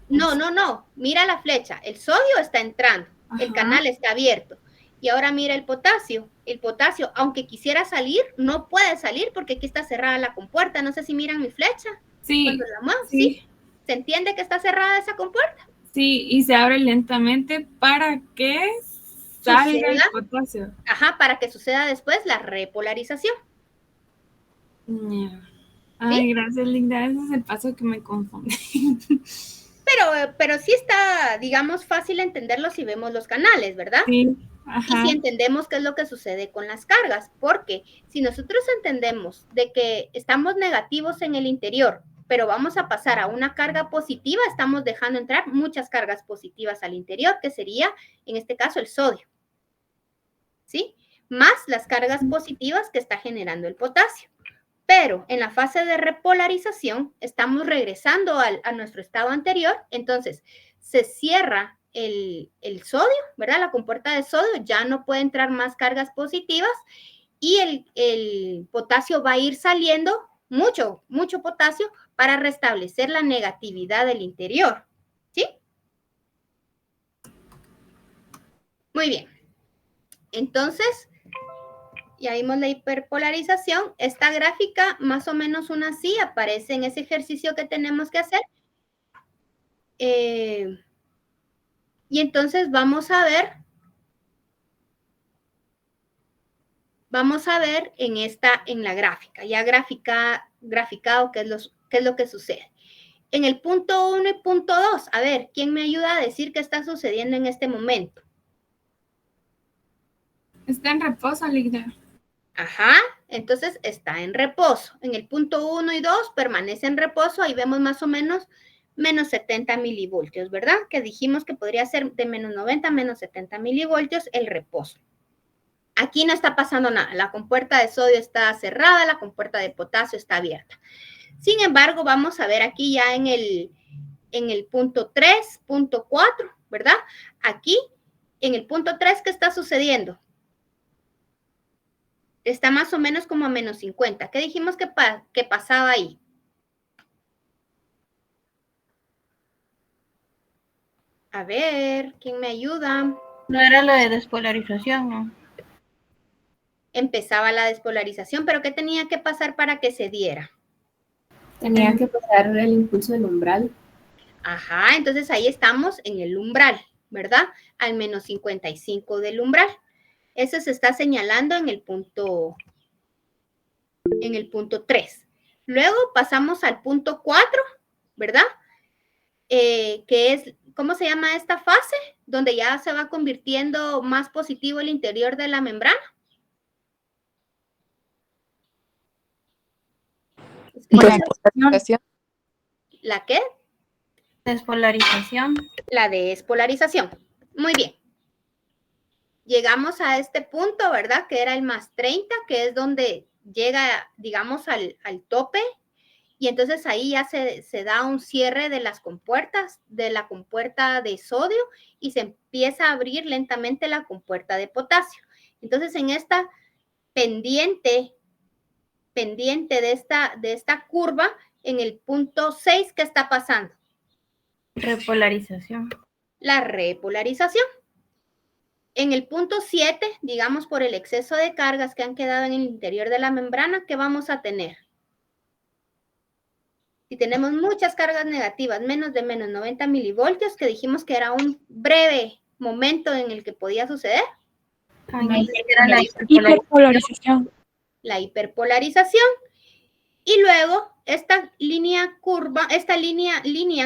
[SPEAKER 1] No. Mira la flecha. El sodio está entrando. Ajá. El canal está abierto. Y ahora mira el potasio. El potasio, aunque quisiera salir, no puede salir porque aquí está cerrada la compuerta. No sé si miran mi flecha.
[SPEAKER 6] Sí.
[SPEAKER 1] Cuando la muevo, ¿sí? ¿Se entiende que está cerrada esa compuerta?
[SPEAKER 6] Sí, y se abre lentamente para que salga el potasio.
[SPEAKER 1] Ajá, para que suceda después la repolarización.
[SPEAKER 6] Yeah. Ay, ¿sí? Gracias, Linda. Ese es el paso que me confunde.
[SPEAKER 1] Pero sí está, digamos, fácil entenderlo si vemos los canales, ¿verdad?
[SPEAKER 6] Sí. Ajá.
[SPEAKER 1] Y si entendemos qué es lo que sucede con las cargas, porque si nosotros entendemos de que estamos negativos en el interior, pero vamos a pasar a una carga positiva, estamos dejando entrar muchas cargas positivas al interior, que sería, en este caso, el sodio, ¿sí? Más las cargas positivas que está generando el potasio. Pero en la fase de repolarización estamos regresando a nuestro estado anterior, entonces se cierra el sodio, ¿verdad? La compuerta de sodio, ya no puede entrar más cargas positivas y el potasio va a ir saliendo, mucho potasio, para restablecer la negatividad del interior, ¿sí? Muy bien. Entonces, ya vimos la hiperpolarización. Esta gráfica, más o menos una así, aparece en ese ejercicio que tenemos que hacer. Y entonces vamos a ver en la gráfica, ya graficado qué es lo que sucede. En el punto 1 y punto 2, a ver, ¿quién me ayuda a decir qué está sucediendo en este momento?
[SPEAKER 6] Está en reposo, Ligda.
[SPEAKER 1] Ajá, entonces está en reposo. En el punto 1 y 2 permanece en reposo, ahí vemos más o menos menos 70 milivoltios, ¿verdad? Que dijimos que podría ser de menos 90 a menos 70 milivoltios el reposo. Aquí no está pasando nada. La compuerta de sodio está cerrada, la compuerta de potasio está abierta. Sin embargo, vamos a ver aquí ya en el punto 3, punto 4, ¿verdad? Aquí, en el punto 3, ¿qué está sucediendo? Está más o menos como a menos 50. ¿Qué dijimos que pasaba ahí? A ver, ¿quién me ayuda?
[SPEAKER 3] No era lo de despolarización, ¿no?
[SPEAKER 1] Empezaba la despolarización, pero ¿qué tenía que pasar para que se diera?
[SPEAKER 4] Tenía que pasar el impulso del umbral.
[SPEAKER 1] Ajá, entonces ahí estamos en el umbral, ¿verdad? Al menos 55 del umbral. Eso se está señalando en el punto 3. Luego pasamos al punto 4, ¿verdad? Que es, ¿cómo se llama esta fase? Donde ya se va convirtiendo más positivo el interior de la membrana.
[SPEAKER 5] Despolarización.
[SPEAKER 1] ¿La qué?
[SPEAKER 3] Despolarización.
[SPEAKER 1] La despolarización. Muy bien. Llegamos a este punto, ¿verdad? Que era el más 30, que es donde llega, digamos, al tope. Y entonces ahí ya se da un cierre de las compuertas, de la compuerta de sodio, y se empieza a abrir lentamente la compuerta de potasio. Entonces en esta pendiente de esta curva, en el punto 6, ¿qué está pasando?
[SPEAKER 3] Repolarización.
[SPEAKER 1] La repolarización. En el punto 7, digamos por el exceso de cargas que han quedado en el interior de la membrana, ¿qué vamos a tener? Si tenemos muchas cargas negativas, menos de menos 90 milivoltios, que dijimos que era un breve momento en el que podía suceder.
[SPEAKER 3] Era la hiperpolarización.
[SPEAKER 1] La hiperpolarización. Y luego esta línea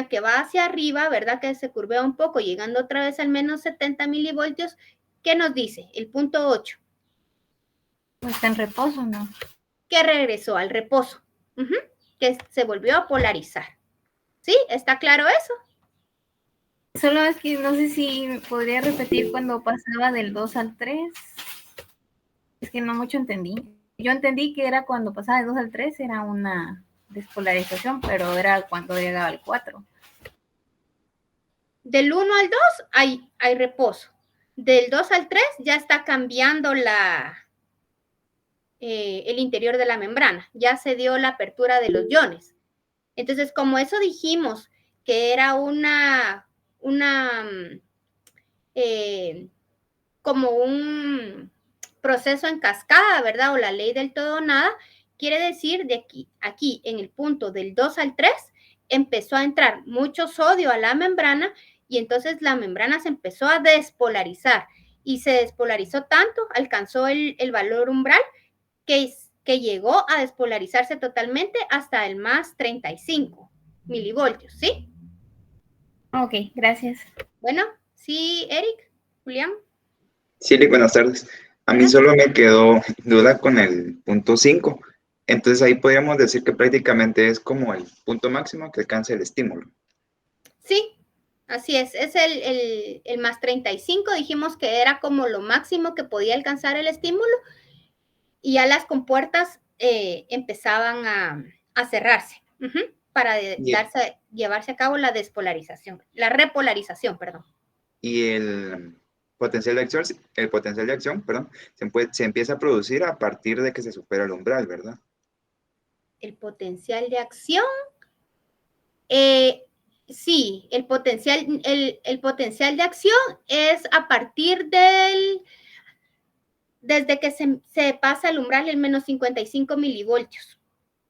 [SPEAKER 1] que va hacia arriba, ¿verdad? Que se curvea un poco, llegando otra vez al menos 70 milivoltios. ¿Qué nos dice? El punto 8.
[SPEAKER 3] Pues está en reposo, ¿no?
[SPEAKER 1] Que regresó al reposo. Que se volvió a polarizar. ¿Sí? ¿Está claro eso?
[SPEAKER 3] Solo es que no sé si podría repetir cuando pasaba del 2 al 3. Es que no mucho entendí. Yo entendí que era cuando pasaba del 2 al 3, era una despolarización, pero era cuando llegaba al 4.
[SPEAKER 1] Del 1 al 2 hay reposo. Del 2 al 3 ya está cambiando el interior de la membrana. Ya se dio la apertura de los iones. Entonces, como eso dijimos que era como un proceso en cascada, ¿verdad? O la ley del todo o nada, quiere decir de aquí en el punto del 2 al 3, empezó a entrar mucho sodio a la membrana y entonces la membrana se empezó a despolarizar y se despolarizó tanto, alcanzó el valor umbral que llegó a despolarizarse totalmente hasta el más 35 milivoltios, ¿sí?
[SPEAKER 3] Ok, gracias.
[SPEAKER 1] Bueno, sí, Eric, Julián.
[SPEAKER 7] Sí, buenas tardes. A mí solo me quedó duda con el punto 5. Entonces ahí podríamos decir que prácticamente es como el punto máximo que alcanza el estímulo.
[SPEAKER 1] Sí, así es el más 35, dijimos que era como lo máximo que podía alcanzar el estímulo y ya las compuertas empezaban a cerrarse para llevarse a cabo la repolarización, perdón.
[SPEAKER 7] Y el potencial de acción, se empieza a producir a partir de que se supera el umbral, ¿verdad?
[SPEAKER 1] El potencial de acción, sí, el potencial de acción es a partir desde que se pasa el umbral el menos 55 milivoltios.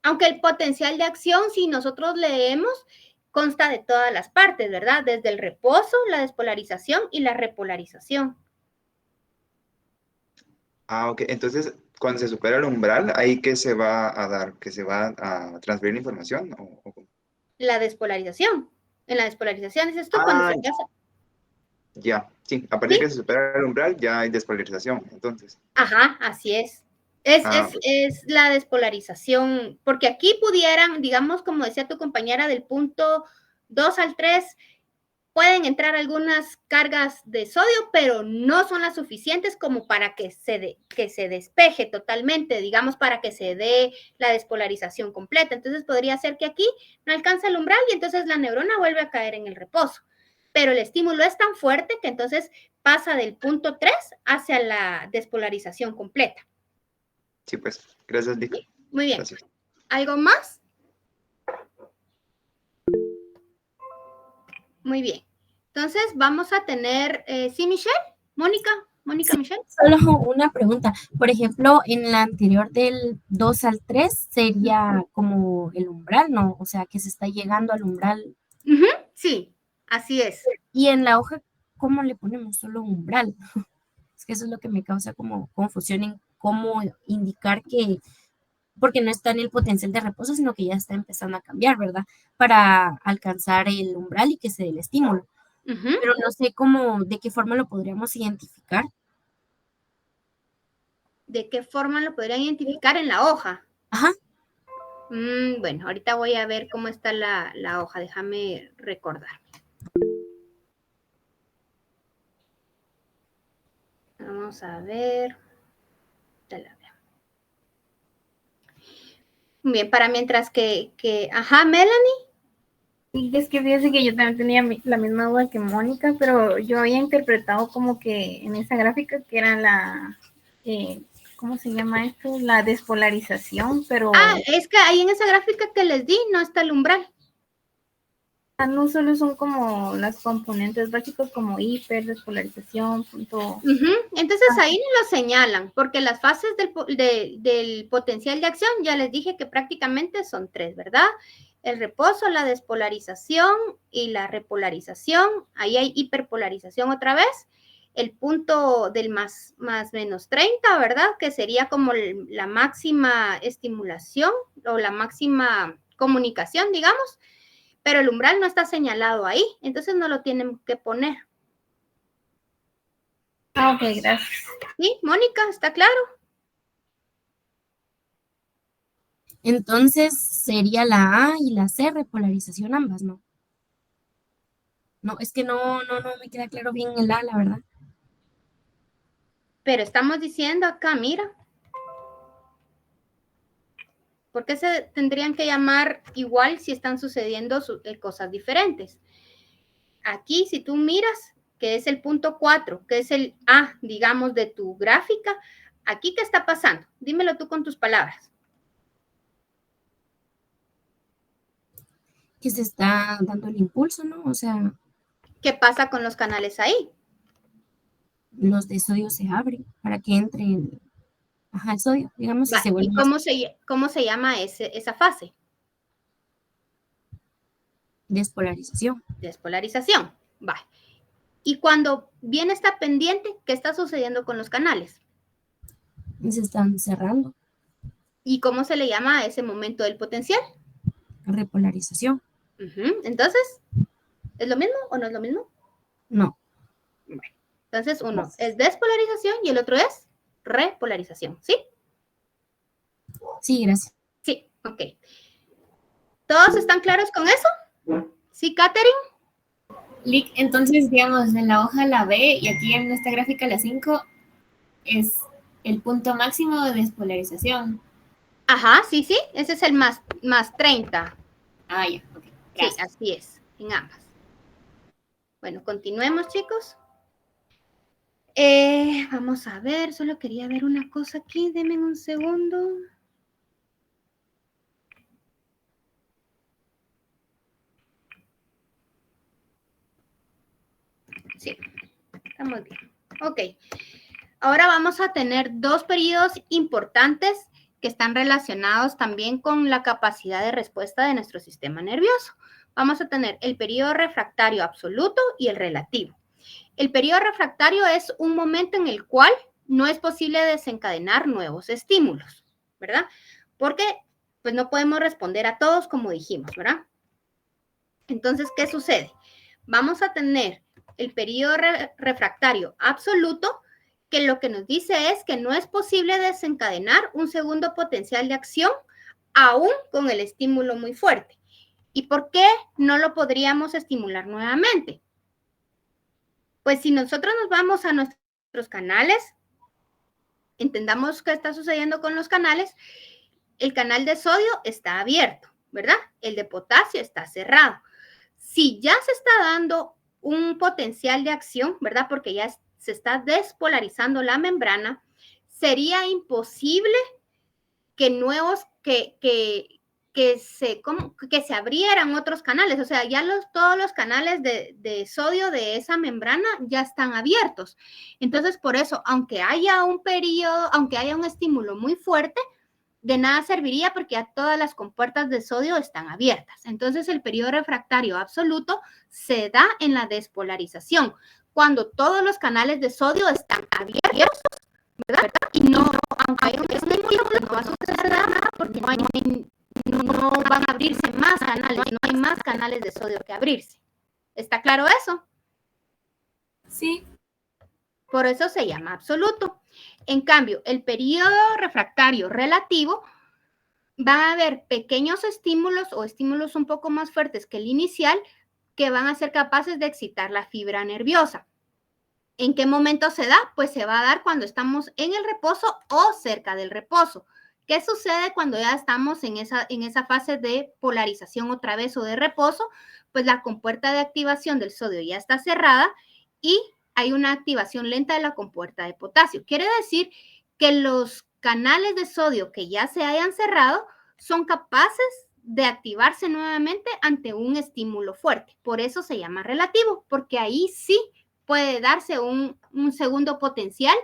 [SPEAKER 1] Aunque el potencial de acción, si nosotros leemos, consta de todas las partes, ¿verdad? Desde el reposo, la despolarización y la repolarización.
[SPEAKER 7] Ah, ok. Entonces, cuando se supera el umbral, ¿ahí qué se va a dar? ¿Que se va a transferir la información?
[SPEAKER 1] La despolarización. En la despolarización, dices tú, cuando se pasa.
[SPEAKER 7] Ya, sí. A partir de que se supera el umbral, ya hay despolarización, entonces.
[SPEAKER 1] Ajá, así es. Es la despolarización, porque aquí pudieran, digamos, como decía tu compañera, del punto 2 al 3 pueden entrar algunas cargas de sodio, pero no son las suficientes como para que se despeje totalmente, digamos, para que se dé la despolarización completa. Entonces podría ser que aquí no alcanza el umbral y entonces la neurona vuelve a caer en el reposo. Pero el estímulo es tan fuerte que entonces pasa del punto 3 hacia la despolarización completa.
[SPEAKER 7] Sí, pues. Gracias, Dick.
[SPEAKER 1] Muy bien.
[SPEAKER 7] Gracias.
[SPEAKER 1] ¿Algo más? Muy bien. Entonces, vamos a tener, ¿sí, Michelle? ¿Mónica? ¿Mónica, Michelle?
[SPEAKER 4] Solo una pregunta. Por ejemplo, en la anterior del 2 al 3 sería como el umbral, ¿no? O sea, que se está llegando al umbral.
[SPEAKER 1] Sí, así es.
[SPEAKER 4] Y en la hoja, ¿cómo le ponemos solo umbral? Es que eso es lo que me causa como confusión en cómo indicar que, porque no está en el potencial de reposo, sino que ya está empezando a cambiar, ¿verdad? Para alcanzar el umbral y que se dé el estímulo. Pero no sé cómo, de qué forma lo podríamos identificar.
[SPEAKER 1] ¿De qué forma lo podrían identificar en la hoja?
[SPEAKER 4] Ajá.
[SPEAKER 1] Bueno, ahorita voy a ver cómo está la hoja. Déjame recordar. Vamos a ver. Bien, para mientras que ajá, Melanie.
[SPEAKER 3] Sí, es que fíjese que yo también tenía la misma duda que Mónica, pero yo había interpretado como que en esa gráfica que era la, ¿cómo se llama esto? La despolarización, pero...
[SPEAKER 1] es que ahí en esa gráfica que les di no está el umbral.
[SPEAKER 3] No solo son como las componentes básicos como hiper, despolarización, punto...
[SPEAKER 1] Entonces ahí no lo señalan, porque las fases del potencial de acción, ya les dije que prácticamente son 3, ¿verdad? El reposo, la despolarización y la repolarización. Ahí hay hiperpolarización otra vez. El punto del más menos 30, ¿verdad? Que sería como la máxima estimulación o la máxima comunicación, digamos. Pero el umbral no está señalado ahí, entonces no lo tienen que poner.
[SPEAKER 3] Ok, gracias.
[SPEAKER 1] ¿Sí, Mónica? ¿Está claro?
[SPEAKER 4] Entonces sería la A y la C, repolarización ambas, ¿no? No, es que no me queda claro bien el A, la verdad.
[SPEAKER 1] Pero estamos diciendo acá, mira. ¿Por qué se tendrían que llamar igual si están sucediendo cosas diferentes? Aquí, si tú miras, que es el punto 4, que es el A, digamos, de tu gráfica, aquí, ¿qué está pasando? Dímelo tú con tus palabras.
[SPEAKER 4] Que se está dando el impulso, ¿no? O sea...
[SPEAKER 1] ¿Qué pasa con los canales ahí?
[SPEAKER 4] Los de sodio se abren para que entre el sodio, digamos, y se vuelve.
[SPEAKER 1] ¿Y cómo se llama esa fase?
[SPEAKER 4] Despolarización.
[SPEAKER 1] Despolarización. Va. Y cuando viene esta pendiente, ¿qué está sucediendo con los canales?
[SPEAKER 4] Se están cerrando.
[SPEAKER 1] ¿Y cómo se le llama a ese momento del potencial?
[SPEAKER 4] Repolarización.
[SPEAKER 1] Entonces, ¿es lo mismo o no es lo mismo?
[SPEAKER 4] No.
[SPEAKER 1] Bueno, entonces uno es despolarización y el otro es repolarización, ¿sí?
[SPEAKER 4] Sí, gracias.
[SPEAKER 1] Sí, ok. ¿Todos están claros con eso? ¿Sí, Katherine?
[SPEAKER 8] Lick, entonces, digamos, en la hoja la B y aquí en esta gráfica la 5 es el punto máximo de despolarización.
[SPEAKER 1] Ajá, sí, ese es el más 30.
[SPEAKER 8] Ah, ya, ok.
[SPEAKER 1] Sí, así es, en ambas. Bueno, continuemos, chicos. Vamos a ver, solo quería ver una cosa aquí, denme un segundo. Sí, estamos bien. Ok. Ahora vamos a tener 2 periodos importantes que están relacionados también con la capacidad de respuesta de nuestro sistema nervioso. Vamos a tener el periodo refractario absoluto y el relativo. El periodo refractario es un momento en el cual no es posible desencadenar nuevos estímulos, ¿verdad? Porque pues no podemos responder a todos como dijimos, ¿verdad? Entonces, ¿qué sucede? Vamos a tener el periodo refractario absoluto, que lo que nos dice es que no es posible desencadenar un segundo potencial de acción aún con el estímulo muy fuerte. ¿Y por qué no lo podríamos estimular nuevamente? Pues si nosotros nos vamos a nuestros canales, entendamos qué está sucediendo con los canales. El canal de sodio está abierto, ¿verdad? El de potasio está cerrado. Si ya se está dando un potencial de acción, ¿verdad? Porque ya se está despolarizando la membrana, sería imposible que se abrieran otros canales. O sea, ya todos los canales de sodio de esa membrana ya están abiertos. Entonces, por eso, aunque haya un periodo, aunque haya un estímulo muy fuerte, de nada serviría porque ya todas las compuertas de sodio están abiertas. Entonces, el periodo refractario absoluto se da en la despolarización, cuando todos los canales de sodio están abiertos, ¿verdad? Y no, aunque haya un estímulo, no va a suceder nada porque no van a abrirse más canales, no hay más canales de sodio que abrirse. ¿Está claro eso?
[SPEAKER 6] Sí.
[SPEAKER 1] Por eso se llama absoluto. En cambio, el periodo refractario relativo va a haber pequeños estímulos o estímulos un poco más fuertes que el inicial que van a ser capaces de excitar la fibra nerviosa. ¿En qué momento se da? Pues se va a dar cuando estamos en el reposo o cerca del reposo. ¿Qué sucede cuando ya estamos en esa fase de polarización otra vez o de reposo? Pues la compuerta de activación del sodio ya está cerrada y hay una activación lenta de la compuerta de potasio. Quiere decir que los canales de sodio que ya se hayan cerrado son capaces de activarse nuevamente ante un estímulo fuerte. Por eso se llama relativo, porque ahí sí puede darse un segundo potencial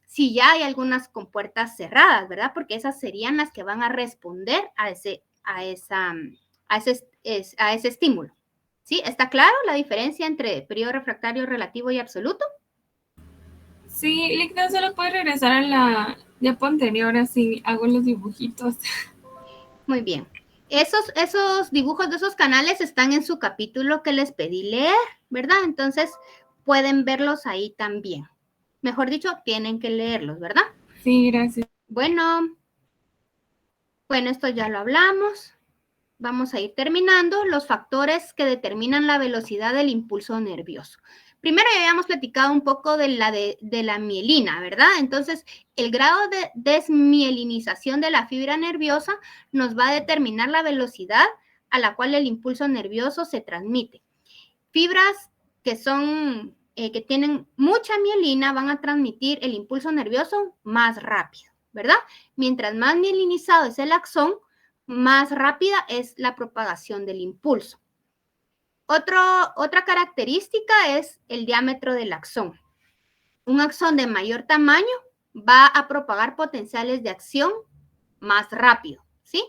[SPEAKER 1] si ya hay algunas compuertas cerradas, ¿verdad? Porque esas serían las que van a responder a ese estímulo. ¿Sí? ¿Está claro la diferencia entre periodo refractario relativo y absoluto?
[SPEAKER 6] Sí, Lick, no solo puedes regresar a la diapo anterior, así hago los dibujitos.
[SPEAKER 1] Muy bien. Esos dibujos de esos canales están en su capítulo que les pedí leer, ¿verdad? Entonces, pueden verlos ahí también. Mejor dicho, tienen que leerlos, ¿verdad?
[SPEAKER 6] Sí, gracias.
[SPEAKER 1] Bueno, esto ya lo hablamos. Vamos a ir terminando. Los factores que determinan la velocidad del impulso nervioso. Primero ya habíamos platicado un poco de la mielina, ¿verdad? Entonces, el grado de desmielinización de la fibra nerviosa nos va a determinar la velocidad a la cual el impulso nervioso se transmite. Fibras que tienen mucha mielina van a transmitir el impulso nervioso más rápido, ¿verdad? Mientras más mielinizado es el axón, más rápida es la propagación del impulso. Otra característica es el diámetro del axón. Un axón de mayor tamaño va a propagar potenciales de acción más rápido, ¿sí?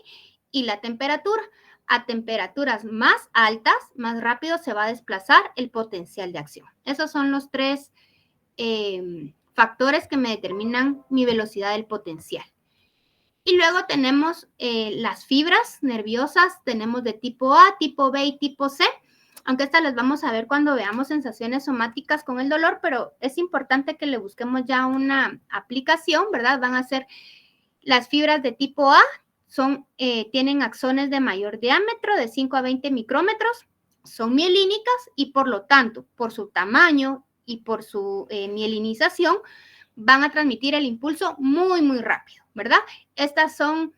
[SPEAKER 1] Y la temperatura. A temperaturas más altas, más rápido se va a desplazar el potencial de acción. Esos son los tres factores que me determinan mi velocidad del potencial. Y luego tenemos las fibras nerviosas, tenemos de tipo A, tipo B y tipo C, aunque estas las vamos a ver cuando veamos sensaciones somáticas con el dolor, pero es importante que le busquemos ya una aplicación, ¿verdad? Van a ser las fibras de tipo A, tienen axones de mayor diámetro, de 5 a 20 micrómetros, son mielínicas y por lo tanto, por su tamaño y por su mielinización, van a transmitir el impulso muy, muy rápido, ¿verdad? Estas son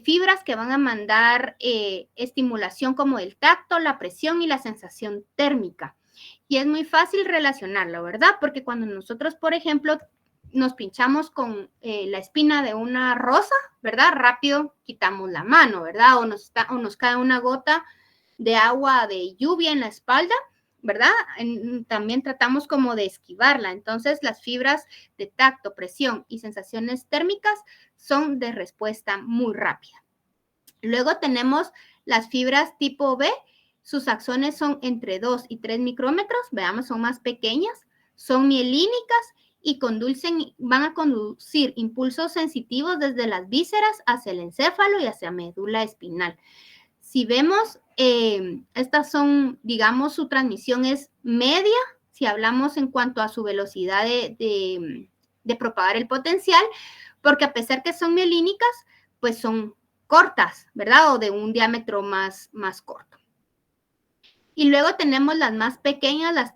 [SPEAKER 1] fibras que van a mandar estimulación como el tacto, la presión y la sensación térmica. Y es muy fácil relacionarlo, ¿verdad? Porque cuando nosotros, por ejemplo, nos pinchamos con la espina de una rosa, ¿verdad? Rápido quitamos la mano, ¿verdad? O nos cae una gota de agua de lluvia en la espalda, ¿verdad? También tratamos como de esquivarla. Entonces, las fibras de tacto, presión y sensaciones térmicas son de respuesta muy rápida. Luego tenemos las fibras tipo B. Sus axones son entre 2 y 3 micrómetros. Veamos, son más pequeñas. Son mielínicas y van a conducir impulsos sensitivos desde las vísceras hacia el encéfalo y hacia médula espinal. Si vemos, estas son, digamos, su transmisión es media, si hablamos en cuanto a su velocidad de propagar el potencial, porque a pesar que son mielínicas, pues son cortas, ¿verdad? O de un diámetro más corto. Y luego tenemos las más pequeñas, las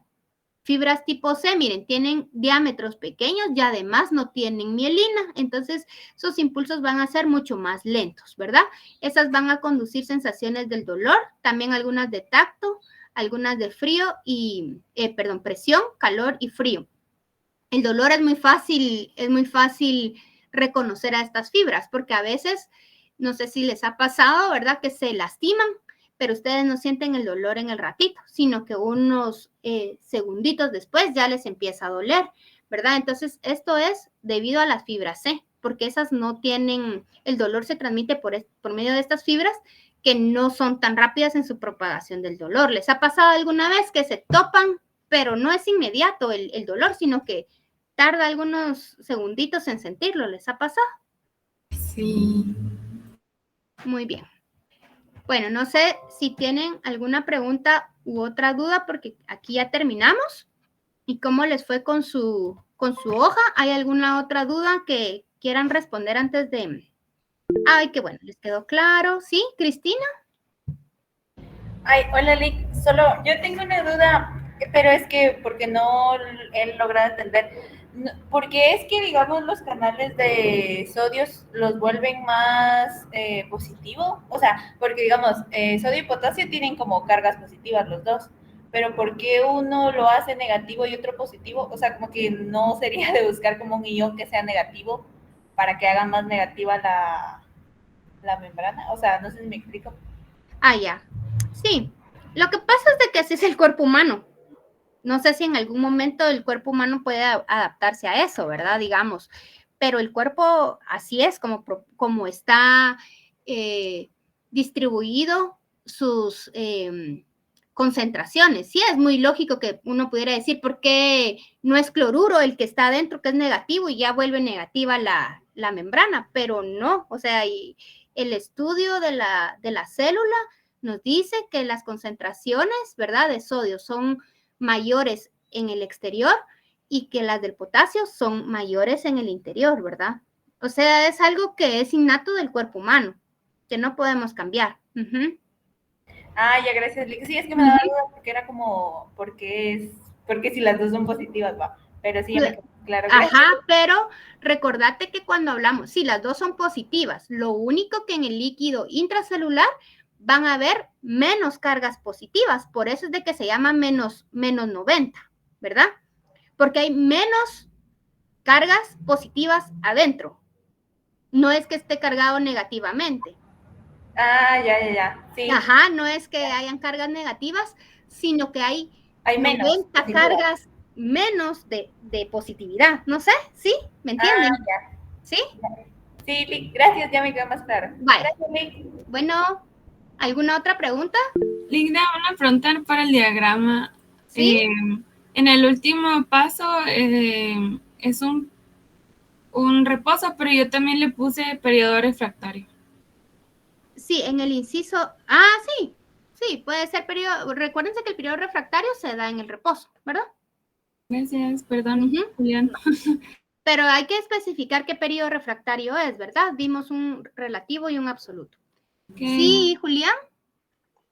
[SPEAKER 1] fibras tipo C, miren, tienen diámetros pequeños y además no tienen mielina, entonces sus impulsos van a ser mucho más lentos, ¿verdad? Esas van a conducir sensaciones del dolor, también algunas de tacto, algunas de frío y, presión, calor y frío. El dolor es muy fácil reconocer a estas fibras, porque a veces, no sé si les ha pasado, ¿verdad? Que se lastiman, pero ustedes no sienten el dolor en el ratito, sino que unos segunditos después ya les empieza a doler, ¿verdad? Entonces, esto es debido a las fibras C, porque esas no tienen, el dolor se transmite por medio de estas fibras que no son tan rápidas en su propagación del dolor. ¿Les ha pasado alguna vez que se topan, pero no es inmediato el dolor, sino que tarda algunos segunditos en sentirlo? ¿Les ha pasado?
[SPEAKER 6] Sí.
[SPEAKER 1] Muy bien. Bueno, no sé si tienen alguna pregunta u otra duda, porque aquí ya terminamos. ¿Y cómo les fue con su hoja? ¿Hay alguna otra duda que quieran responder antes de...? Ay, qué bueno, les quedó claro. ¿Sí, Cristina?
[SPEAKER 9] Ay, hola, Lick. Solo yo tengo una duda, pero es que porque no he logrado entender. Porque es que, digamos, los canales de sodios los vuelven más positivo. O sea, porque, digamos, sodio y potasio tienen como cargas positivas los dos. Pero ¿por qué uno lo hace negativo y otro positivo? O sea, como que no sería de buscar como un ion que sea negativo para que haga más negativa la membrana. O sea, no sé si me explico.
[SPEAKER 1] Ah, ya. Sí. Lo que pasa es de que así es el cuerpo humano. No sé si en algún momento el cuerpo humano puede adaptarse a eso, ¿verdad? Digamos. Pero el cuerpo así es, como está distribuido sus concentraciones. Sí, es muy lógico que uno pudiera decir, ¿por qué no es cloruro el que está adentro, que es negativo, y ya vuelve negativa la membrana? Pero no, o sea, el estudio de la célula nos dice que las concentraciones, ¿verdad?, de sodio son mayores en el exterior y que las del potasio son mayores en el interior, ¿verdad? O sea, es algo que es innato del cuerpo humano, que no podemos cambiar.
[SPEAKER 9] Ah, ya, gracias. Sí, es que me daba duda porque era como, porque si las dos son positivas, va. Pero sí, ya me quedó claro. Gracias.
[SPEAKER 1] Ajá, pero recordate que cuando hablamos, sí, las dos son positivas, lo único que en el líquido intracelular van a haber menos cargas positivas, por eso es de que se llama menos 90, ¿verdad? Porque hay menos cargas positivas adentro. No es que esté cargado negativamente.
[SPEAKER 9] Ah, ya. Sí.
[SPEAKER 1] Ajá, no es que hayan cargas negativas, sino que hay
[SPEAKER 9] menos
[SPEAKER 1] 90 cargas menos de positividad. No sé, ¿sí? ¿Me entienden?
[SPEAKER 9] Ah, ya.
[SPEAKER 1] ¿Sí?
[SPEAKER 9] Sí, Lick, gracias, ya me quedó más claro.
[SPEAKER 1] Vale.
[SPEAKER 9] Gracias, Lick.
[SPEAKER 1] Bueno, ¿alguna otra pregunta?
[SPEAKER 6] Linda, una pregunta para el diagrama.
[SPEAKER 1] Sí.
[SPEAKER 6] En el último paso es un reposo, pero yo también le puse periodo refractario.
[SPEAKER 1] Sí, en el inciso... Sí, puede ser periodo... Recuérdense que el periodo refractario se da en el reposo, ¿verdad?
[SPEAKER 6] Gracias, perdón, Julián.
[SPEAKER 1] Pero hay que especificar qué periodo refractario es, ¿verdad? Vimos un relativo y un absoluto. Okay. Sí, Julián.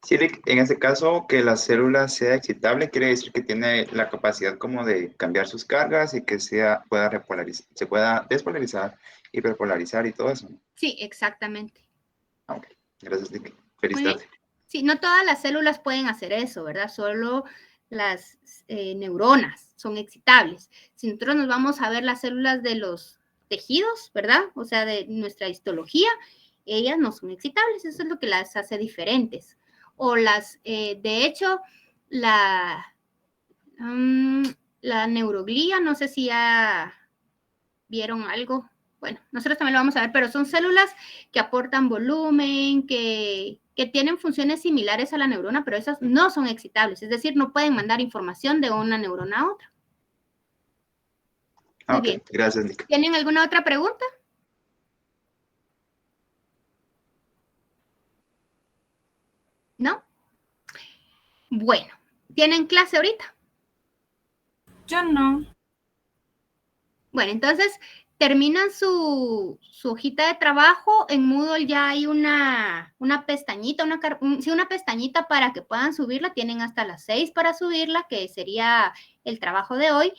[SPEAKER 7] Sí, en este caso, que la célula sea excitable quiere decir que tiene la capacidad como de cambiar sus cargas y que se pueda despolarizar, hiperpolarizar y todo eso.
[SPEAKER 1] Sí, exactamente.
[SPEAKER 7] Ok, gracias, Lick. Felicidades.
[SPEAKER 1] Sí, no todas las células pueden hacer eso, ¿verdad? Solo las neuronas son excitables. Si nosotros nos vamos a ver las células de los tejidos, ¿verdad? O sea, de nuestra histología, ellas no son excitables, eso es lo que las hace diferentes. O de hecho, la neuroglía, no sé si ya vieron algo. Bueno, nosotros también lo vamos a ver, pero son células que aportan volumen, que tienen funciones similares a la neurona, pero esas no son excitables, es decir, no pueden mandar información de una neurona a otra. Muy bien.
[SPEAKER 7] Gracias, Lick.
[SPEAKER 1] ¿Tienen alguna otra pregunta? ¿No? Bueno, ¿tienen clase ahorita?
[SPEAKER 6] Yo no.
[SPEAKER 1] Bueno, entonces terminan su hojita de trabajo. En Moodle ya hay una pestañita, una pestañita para que puedan subirla. Tienen hasta las 6 para subirla, que sería el trabajo de hoy.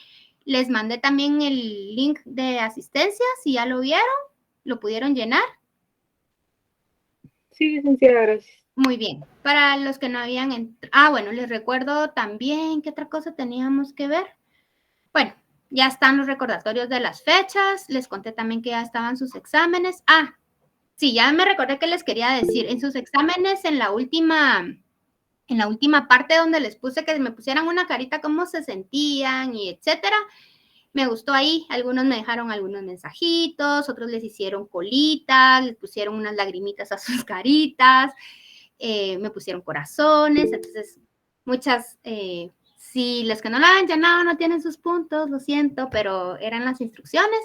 [SPEAKER 1] Les mandé también el link de asistencia, si ya lo vieron, lo pudieron llenar.
[SPEAKER 5] Sí, licenciada, gracias.
[SPEAKER 1] Muy bien. Para los que no habían... bueno, les recuerdo también qué otra cosa teníamos que ver. Bueno, ya están los recordatorios de las fechas. Les conté también que ya estaban sus exámenes. Sí, ya me recordé que les quería decir. En sus exámenes, en la última parte donde les puse que me pusieran una carita cómo se sentían y etcétera, me gustó ahí. Algunos me dejaron algunos mensajitos, otros les hicieron colitas, les pusieron unas lagrimitas a sus caritas, me pusieron corazones. Entonces, muchas... si los que no la han llenado no tienen sus puntos, lo siento, pero eran las instrucciones.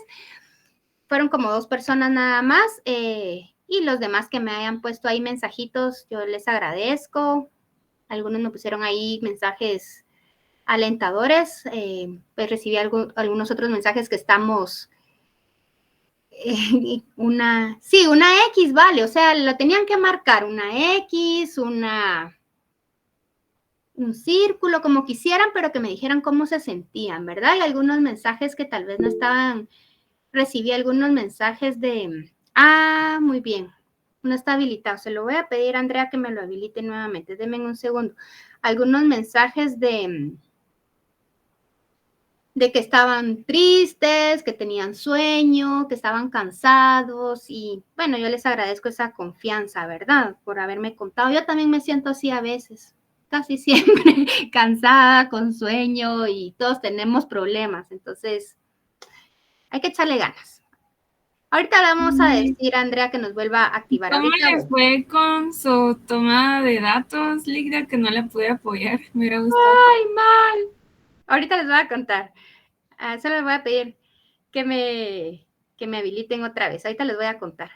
[SPEAKER 1] Fueron como 2 personas nada más, y los demás que me hayan puesto ahí mensajitos, yo les agradezco. Algunos me pusieron ahí mensajes alentadores, pues recibí algunos otros mensajes que estamos... una X, vale, o sea, lo tenían que marcar, una X, un círculo, como quisieran, pero que me dijeran cómo se sentían, ¿verdad? Y algunos mensajes que tal vez no estaban, recibí algunos mensajes de, muy bien, no está habilitado, se lo voy a pedir a Andrea que me lo habilite nuevamente, denme un segundo. Algunos mensajes de que estaban tristes, que tenían sueño, que estaban cansados, y bueno, yo les agradezco esa confianza, ¿verdad? Por haberme contado. Yo también me siento así a veces, casi siempre, cansada, con sueño, y todos tenemos problemas, entonces hay que echarle ganas. Ahorita le vamos a decir a Andrea que nos vuelva a activar.
[SPEAKER 6] ¿Cómo le fue con su toma de datos, Lidia, que no la pude apoyar? Me hubiera gustado.
[SPEAKER 1] ¡Ay, mal! Ahorita les voy a contar. Solo les voy a pedir que me habiliten otra vez. Ahorita les voy a contar.